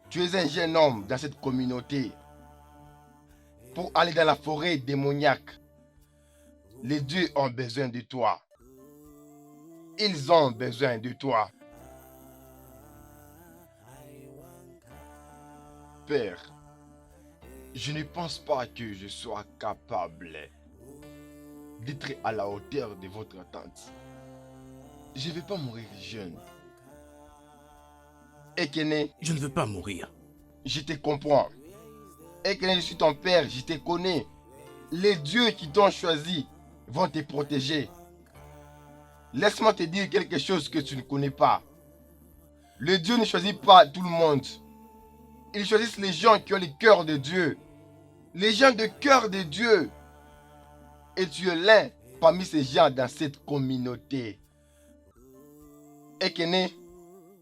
Tu es un jeune homme dans cette communauté pour aller dans la forêt démoniaque. Les dieux ont besoin de toi. Ils ont besoin de toi. Père, je ne pense pas que je sois capable d'être à la hauteur de votre attente. Je ne vais pas mourir jeune. Ekene, Je ne veux pas mourir. je te comprends. Ekene, je suis ton père, je te connais. Les dieux qui t'ont choisi vont te protéger. Laisse-moi te dire quelque chose que tu ne connais pas. Le Dieu ne choisit pas tout le monde. Ils choisissent les gens qui ont le cœur de Dieu. Les gens de cœur de Dieu. Et tu es l'un parmi ces gens dans cette communauté. Ekene,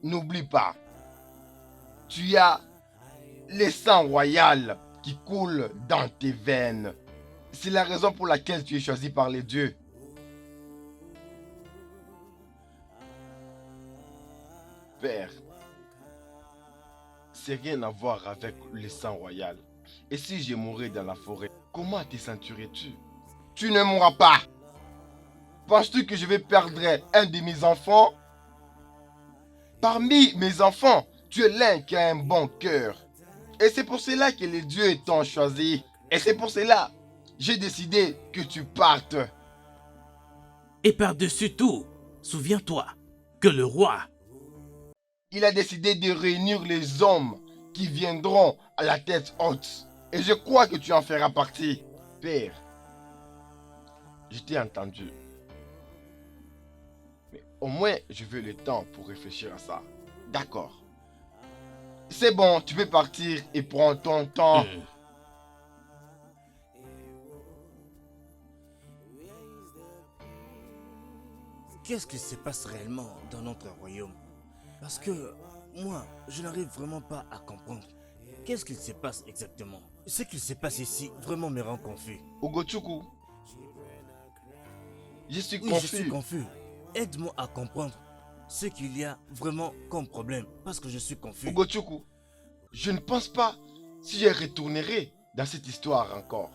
n'oublie pas. Tu as le sang royal qui coule dans tes veines. C'est la raison pour laquelle tu es choisi par les dieux. Père, c'est rien à voir avec le sang royal. Et si je mourais dans la forêt, comment te sentirais-tu? Tu ne mourras pas. Penses-tu que je vais perdre un de mes enfants? Parmi mes enfants, tu es l'un qui a un bon cœur. Et c'est pour cela que les dieux t'ont choisi. Et c'est pour cela que j'ai décidé que tu partes. Et par-dessus tout, souviens-toi que le roi, Il a décidé de réunir les hommes qui viendront à la tête haute. Et je crois que tu en feras partie. Père, je t'ai entendu. Mais au moins, je veux le temps pour réfléchir à ça. D'accord. C'est bon, tu peux partir et prendre ton temps. Qu'est-ce qui se passe réellement dans notre royaume? Parce que moi, je n'arrive vraiment pas à comprendre. Qu'est-ce qu'il se passe exactement? Ce qu'il se passe ici vraiment me rend confus. Ugochukwu, je suis Oui, confus. je suis confus. Aide-moi à comprendre ce qu'il y a vraiment comme problème. Parce que je suis confus. Ugochukwu, je ne pense pas si je retournerai dans cette histoire encore.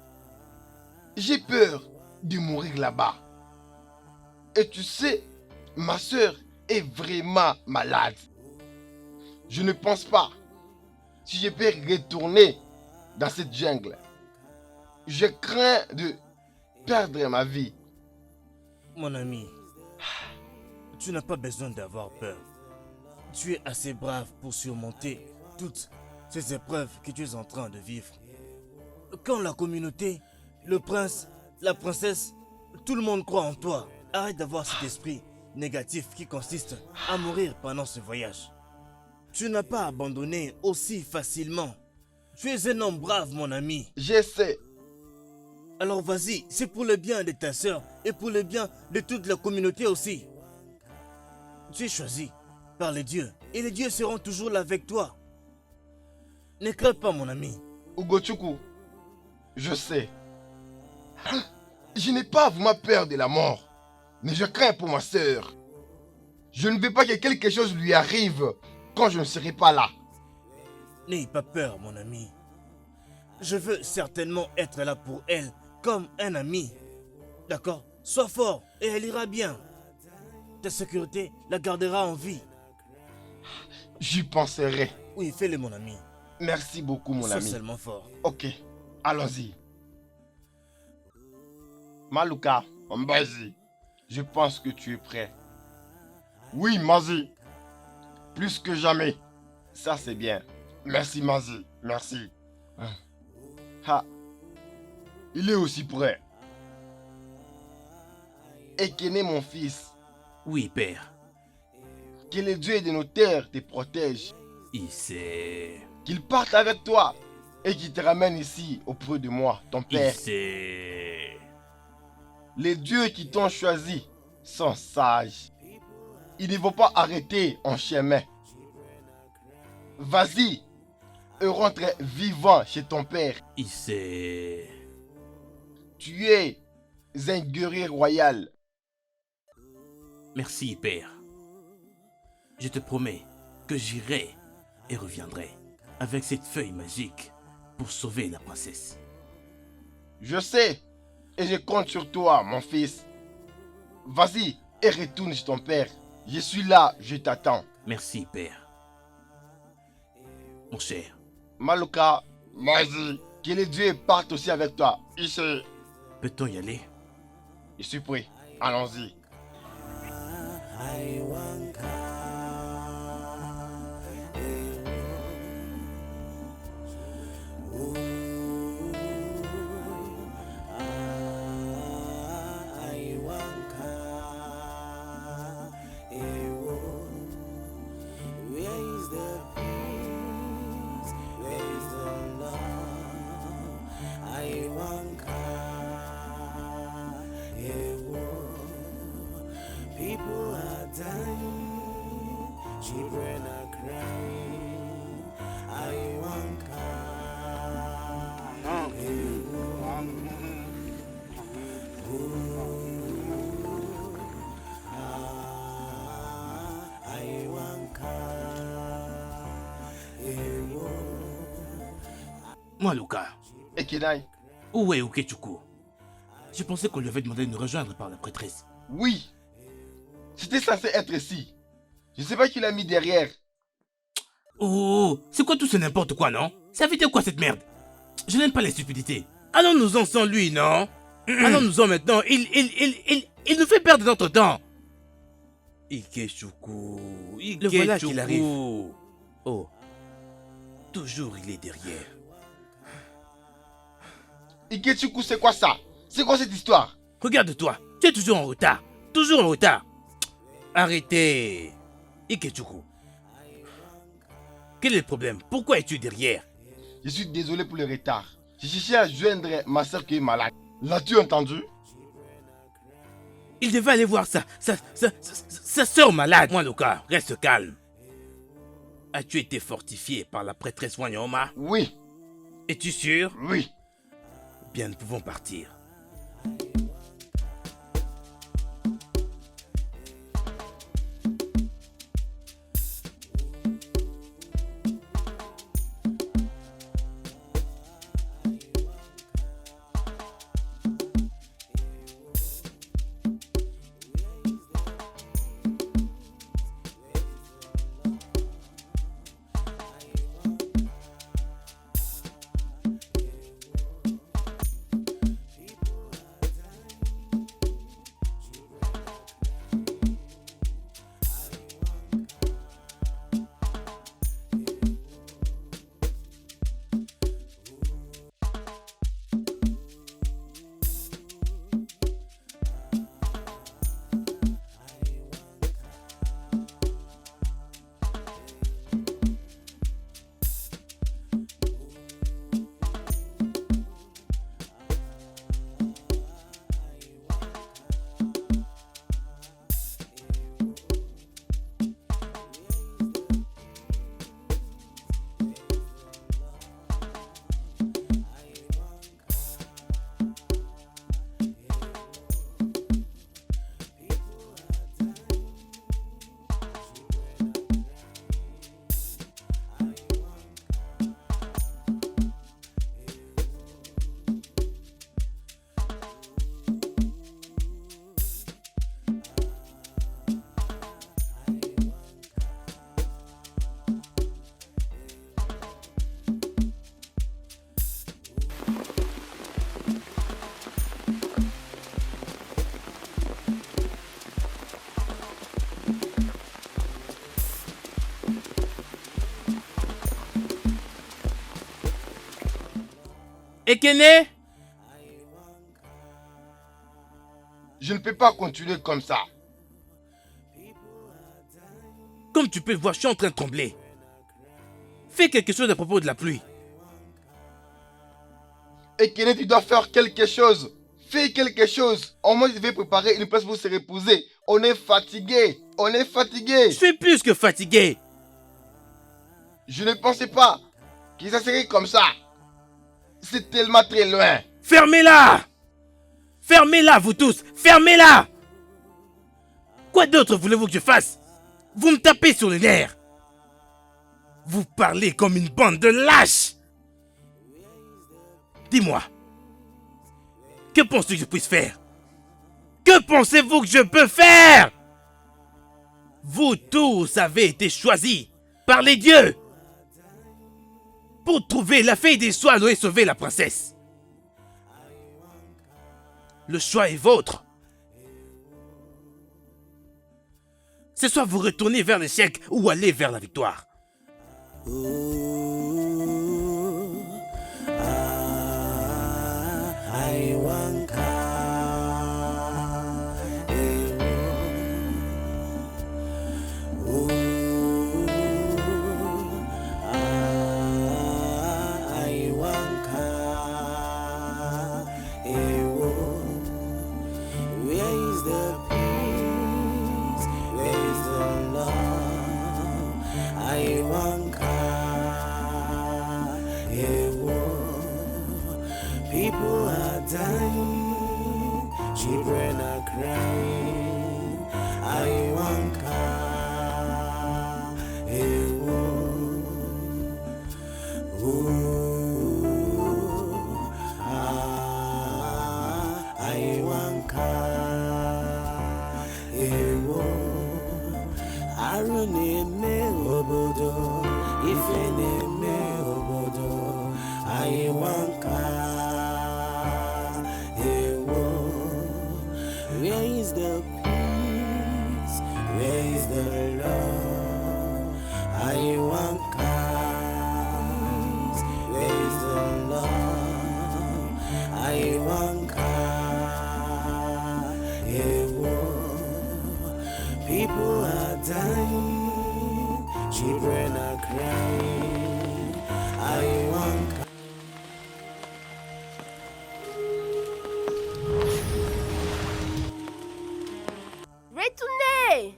J'ai peur de mourir là-bas. Et tu sais, ma soeur est vraiment malade. Je ne pense pas si je peux retourner dans cette jungle. Je crains de perdre ma vie. Mon ami, tu n'as pas besoin d'avoir peur. Tu es assez brave pour surmonter toutes ces épreuves que tu es en train de vivre. Quand la communauté, le prince, la princesse, tout le monde croit en toi, arrête d'avoir cet esprit négatif qui consiste à mourir pendant ce voyage. Tu n'as pas abandonné aussi facilement. Tu es un homme brave, mon ami. J'essaie. Alors vas-y, c'est pour le bien de ta sœur et pour le bien de toute la communauté aussi. Tu es choisi par les dieux et les dieux seront toujours là avec toi. Ne crains pas, mon ami. Ugochukwu, je sais. Je n'ai pas vraiment peur de la mort, mais je crains pour ma sœur. Je ne veux pas que quelque chose lui arrive quand je ne serai pas là. N'aie pas peur, mon ami. Je veux certainement être là pour elle comme un ami. D'accord? Sois fort et elle ira bien. Ta sécurité la gardera en vie. J'y penserai. Oui, fais-le, mon ami. Merci beaucoup, mon Sois ami. seulement fort. Ok, allons-y. Maluka, Mbazi, je pense que tu es prêt. Oui, Mazi. Plus que jamais. Ça, c'est bien. Merci, Mazi. Merci. Ha. Il est aussi prêt. Ekene, mon fils, oui, père, que le Dieu de nos terres te protège. il sait, Qu'il parte avec toi et qu'il te ramène ici auprès de moi, ton il père. sait. Les dieux qui t'ont choisi sont sages. Ils ne vont pas arrêter en chemin. Vas-y et rentre vivant chez ton père. Il sait. Tu es un guerrier royal. Merci, père. Je te promets que j'irai et reviendrai avec cette feuille magique pour sauver la princesse. Je sais, et je compte sur toi, mon fils. Vas-y et retourne chez ton père. Je suis là, je t'attends. Merci, père. Mon cher, Malouka, vas-y. Que les dieux partent aussi avec toi. Ici, peut-on y aller? je suis prêt. Allons-y. People are dying, children are crying. I want moi, Luka, Et Kenai, où est Ukechuku? Je pensais qu'on lui avait demandé de nous rejoindre par la prêtresse. oui. C'était censé être ici. Je sais pas qui l'a mis derrière. Oh, c'est quoi tout ce n'importe quoi, non? Ça veut dire quoi cette merde? Je n'aime pas les stupidités. Allons-nous-en sans lui, non? Allons-nous-en maintenant, il nous fait perdre notre temps. Ikechuku, le voilà qu'il arrive. Oh, toujours il est derrière. Ikechuku, c'est quoi ça? C'est quoi cette histoire? Regarde-toi, tu es toujours en retard. Toujours en retard. Arrêtez. Ikechuku. Quel est le problème? Pourquoi es-tu derrière? Je suis désolé pour le retard. J'ai cherché à joindre ma soeur qui est malade. L'as-tu entendu? Il devait aller voir sa soeur malade. Moi, Luka, reste calme. As-tu été fortifié par la prêtresse Wanyoma? Oui, Es-tu sûr? oui. Bien, nous pouvons partir. Ekene? Je ne peux pas continuer comme ça. Comme tu peux le voir, je suis en train de trembler. Fais quelque chose à propos de la pluie. Et Kenneth, tu dois faire quelque chose. Fais quelque chose. Au moins, je vais préparer une place pour se reposer. On est fatigué. On est fatigué. Je suis plus que fatigué. Je ne pensais pas que ça serait comme ça. C'est tellement très loin. Fermez-la! Fermez-la, vous tous! Fermez-la! Quoi d'autre voulez-vous que je fasse? Vous me tapez sur les nerfs! Vous parlez comme une bande de lâches! Dis-moi, que penses-tu que je puisse faire? Que pensez-vous que je peux faire? Vous tous avez été choisis par les dieux pour trouver la fée des soins et sauver la princesse. Le choix est vôtre. C'est soit vous retournez vers l'échec ou aller vers la victoire. I want people are dying, children are crying. I want Arune me obodo, ifene me obodo. I want where is the peace? Where is the love? I want peace. Where is the love? I want people are dying, children are crying. I want Retournez!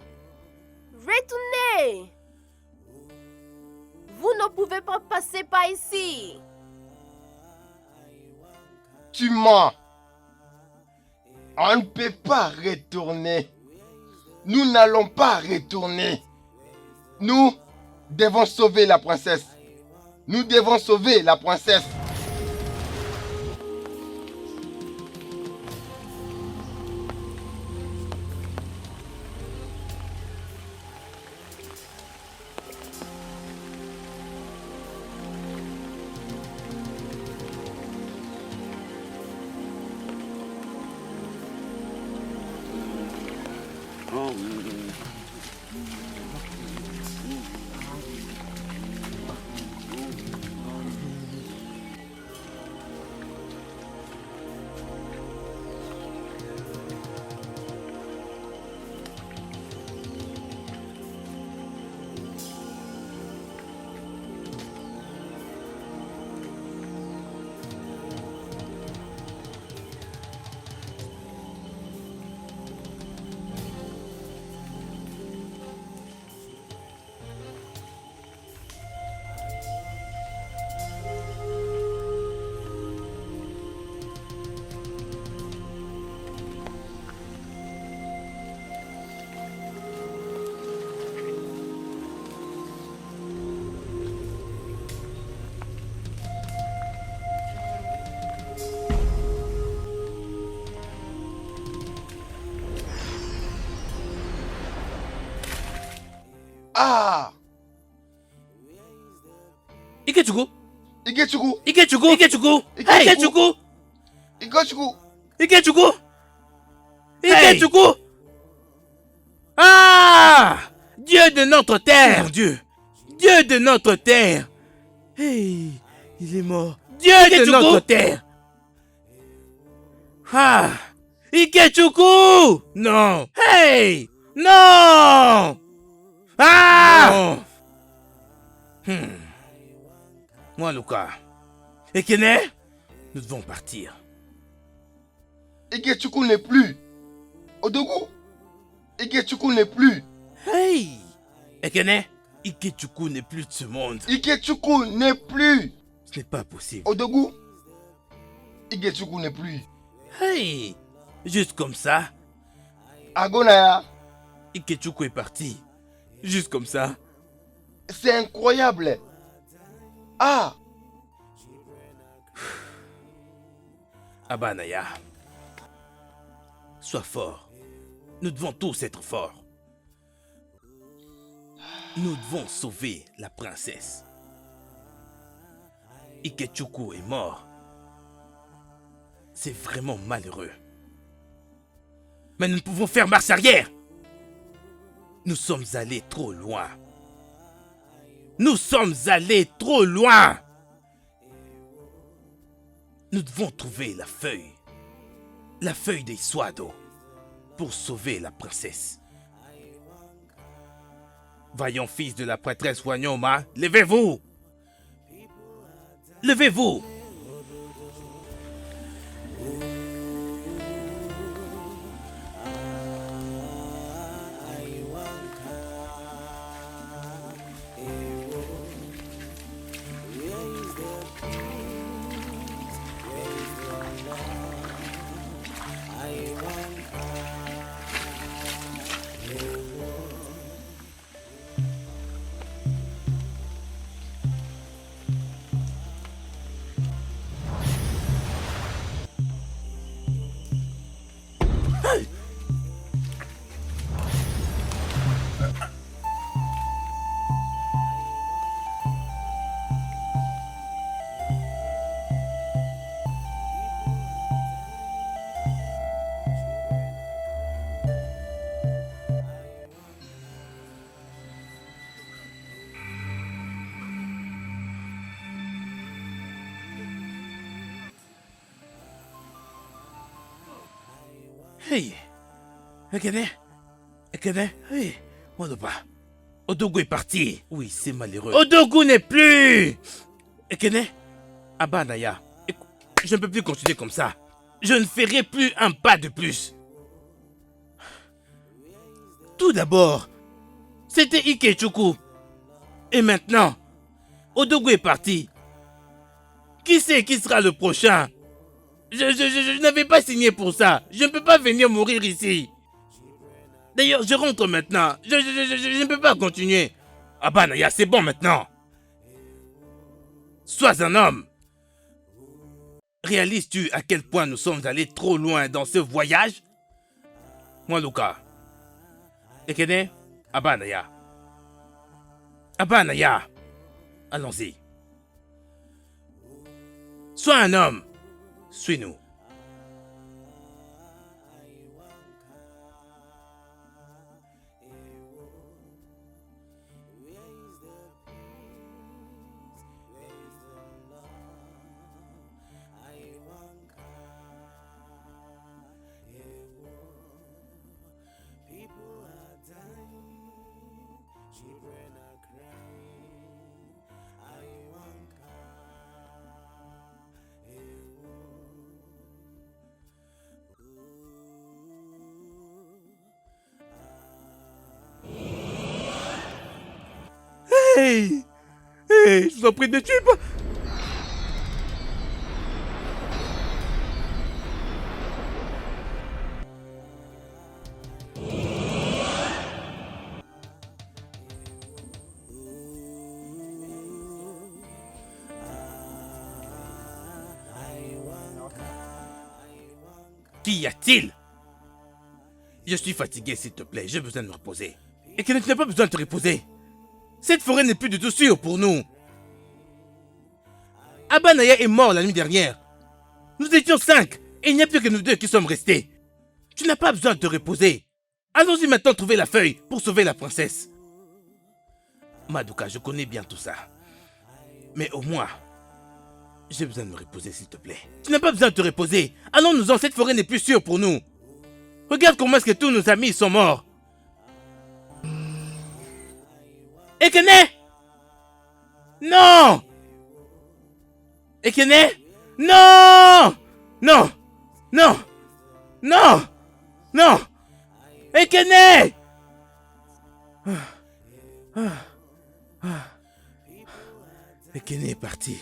Retournez! Vous ne pouvez pas passer par ici. Tu mens. On ne peut pas retourner. Nous n'allons pas retourner. Nous devons sauver la princesse. Nous devons sauver la princesse. Ah! Ikechukwu! Ikechukwu! Ikechukwu! Ikechukwu! Hey! Ikechukwu! Ikechukwu! Ikechukwu! Ikechukwu! Ah! Dieu de notre terre! Mon Dieu! Dieu de notre terre! Hey! Il est mort! Dieu de notre terre! Ah! Ikechukwu! Non! Hey! Non! Ah! Non! Moi, Luka. Ekene, nous devons partir. Ikechukwu n'est plus. Odogu, Ikechukwu n'est plus. Hey! Ekene, Ikechukwu n'est plus de ce monde. Ikechukwu n'est plus. Ce n'est pas possible. Odogu, Ikechukwu n'est plus. Hey! Juste comme ça, Agonaya, Ikechuku est parti. Juste comme ça. c'est incroyable. Ah, Abanaya, sois fort. Nous devons tous être forts. Nous devons sauver la princesse. Ikechuku est mort. C'est vraiment malheureux. Mais nous ne pouvons faire marche arrière. Nous sommes allés trop loin. Nous sommes allés trop loin. Nous devons trouver la feuille des Swado, pour sauver la princesse. Vaillant fils de la prêtresse Wanyoma, levez-vous! Levez-vous! Hey! Ekene! Hey! Monopa! Odogu est parti! Oui, c'est malheureux. Odogu n'est plus! Ekene! Abanaya! Je ne peux plus continuer comme ça. Je ne ferai plus un pas de plus. Tout d'abord, c'était Ikechuku. Et maintenant, Odogu est parti. Qui sait qui sera le prochain? Je n'avais pas signé pour ça. Je ne peux pas venir mourir ici. D'ailleurs, je rentre maintenant. Je ne peux pas continuer. Abanaya, c'est bon maintenant. Sois un homme. Réalises-tu à quel point nous sommes allés trop loin dans ce voyage? Moi, Luka. Ekene, Abanaya. Abanaya. Allons-y. Sois un homme. Suis-nous. Hey! Hey! Je vous en prie, ne tuez pas! Qu'y a-t-il? Je suis fatigué, s'il te plaît. J'ai besoin de me reposer. Et que tu n'as pas besoin de te reposer. Cette forêt n'est plus du tout sûre pour nous. Abanaya est mort la nuit dernière. Nous étions 5 et il n'y a plus que nous 2 qui sommes restés. Tu n'as pas besoin de te reposer. Allons-y maintenant trouver la feuille pour sauver la princesse. Madoka, je connais bien tout ça. Mais au moins, j'ai besoin de me reposer, s'il te plaît. Tu n'as pas besoin de te reposer. Allons-nous-en, cette forêt n'est plus sûre pour nous. Regarde comment est-ce que tous nos amis sont morts. Ekene! Non! Ekene? Non! Non! Non! Non! Non! Ekene! Ekene est parti.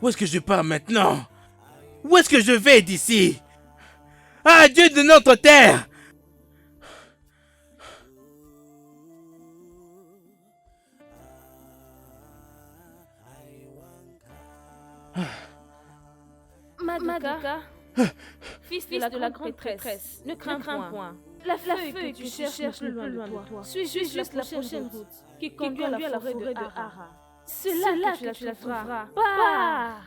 Où est-ce que je pars maintenant? Où est-ce que je vais d'ici? Ah, Dieu de notre terre! Madoka, fils de la grande prêtresse, ne crains point. La feuille que tu cherches le plus loin de toi. Suis juste la prochaine route qui conduit à la forêt de Hara. C'est là que tu la trouveras. Pars!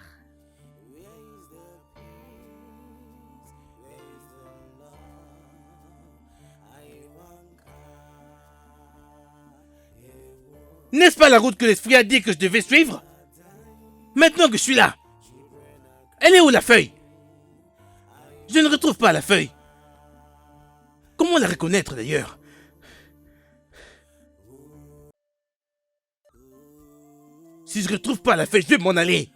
N'est-ce pas la route que l'esprit a dit que je devais suivre? Maintenant que je suis là, elle est où la feuille? Je ne retrouve pas la feuille. Comment la reconnaître d'ailleurs? Si je ne retrouve pas la feuille, je vais m'en aller.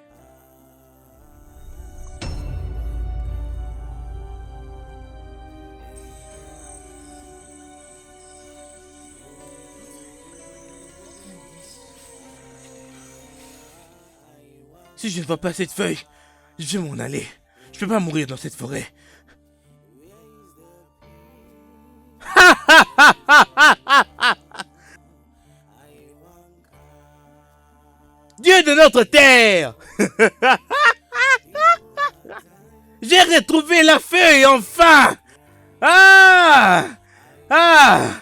Si je ne vois pas cette feuille, je vais m'en aller. Je peux pas mourir dans cette forêt. Dieu de notre terre! J'ai retrouvé la feuille enfin! Ah! Ah!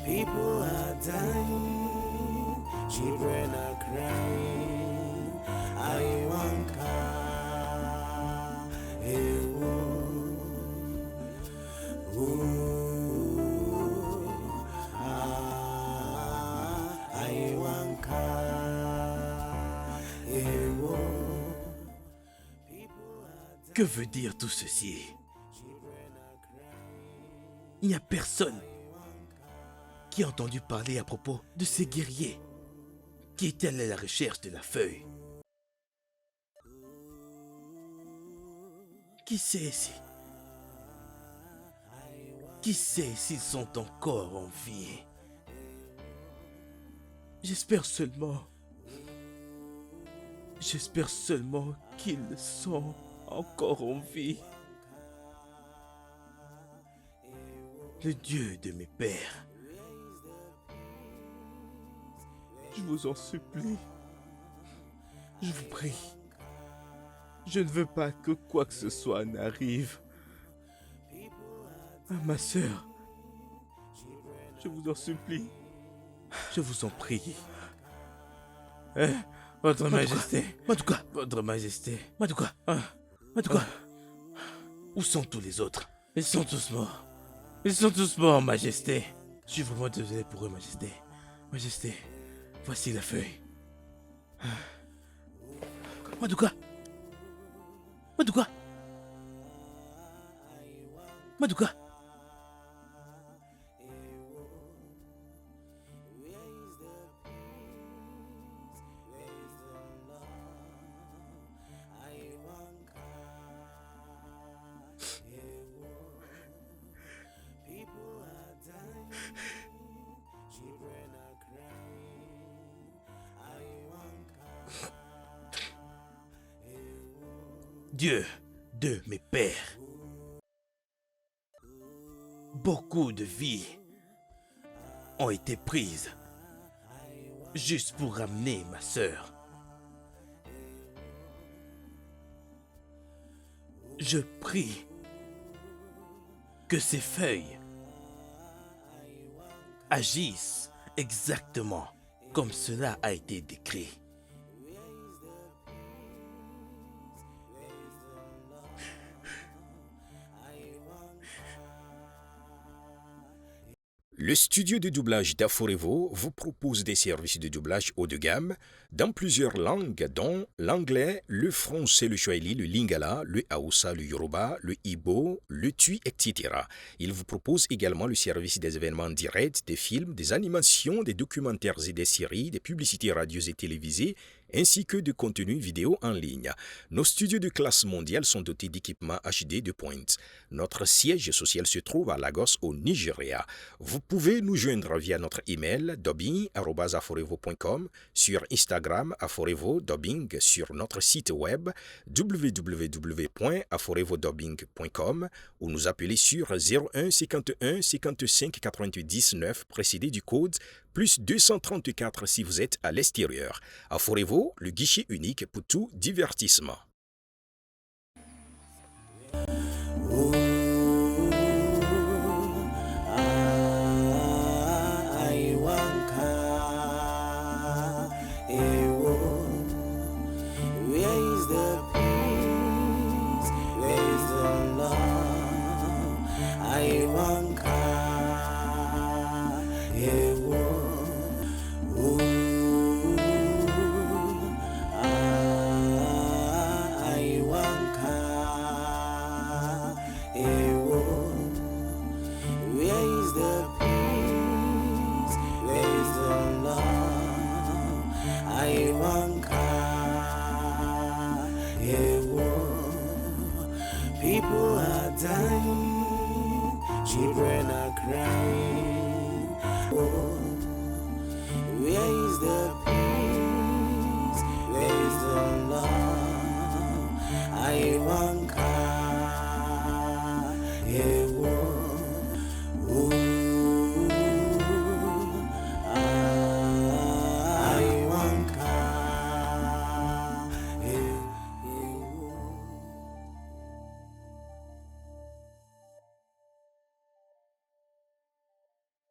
People are dying, children are crying. I want Que veut dire tout ceci? Il n'y a personne qui a entendu parler à propos de ces guerriers qui étaient allés à la recherche de la feuille. Qui sait si... Qui sait s'ils sont encore en vie? J'espère seulement qu'ils sont encore en vie. Le Dieu de mes pères, je vous en supplie, je vous prie, je ne veux pas que quoi que ce soit n'arrive à ma sœur. Je vous en supplie, je vous en prie. Votre Majesté, Votre Majesté, où sont tous les autres? Ils sont tous morts. Ils sont tous morts, Majesté. Je suis vraiment désolé pour eux, Majesté. Majesté, voici la feuille. Madoka. Dieu de mes pères, beaucoup de vies ont été prises juste pour ramener ma sœur. Je prie que ces feuilles agissent exactement comme cela a été décrit. Le studio de doublage d'Aforevo vous propose des services de doublage haut de gamme dans plusieurs langues dont l'anglais, le français, le swahili, le lingala, le hausa, le yoruba, le igbo, le tui, etc. Il vous propose également le service des événements directs, des films, des animations, des documentaires et des séries, des publicités radios et télévisées, ainsi que de contenus vidéo en ligne. Nos studios de classe mondiale sont dotés d'équipements HD de pointe. Notre siège social se trouve à Lagos au Nigeria. Vous pouvez nous joindre via notre email dubbing@aforevo.com, sur Instagram aforevo-dubbing, sur notre site web www.aforevodubbing.com ou nous appeler sur 01 51 55 99 précédé du code plus 234 si vous êtes à l'extérieur. Aforevo, le guichet unique pour tout divertissement. People are dying, children are crying. Oh, where is the peace? Where is the love? I want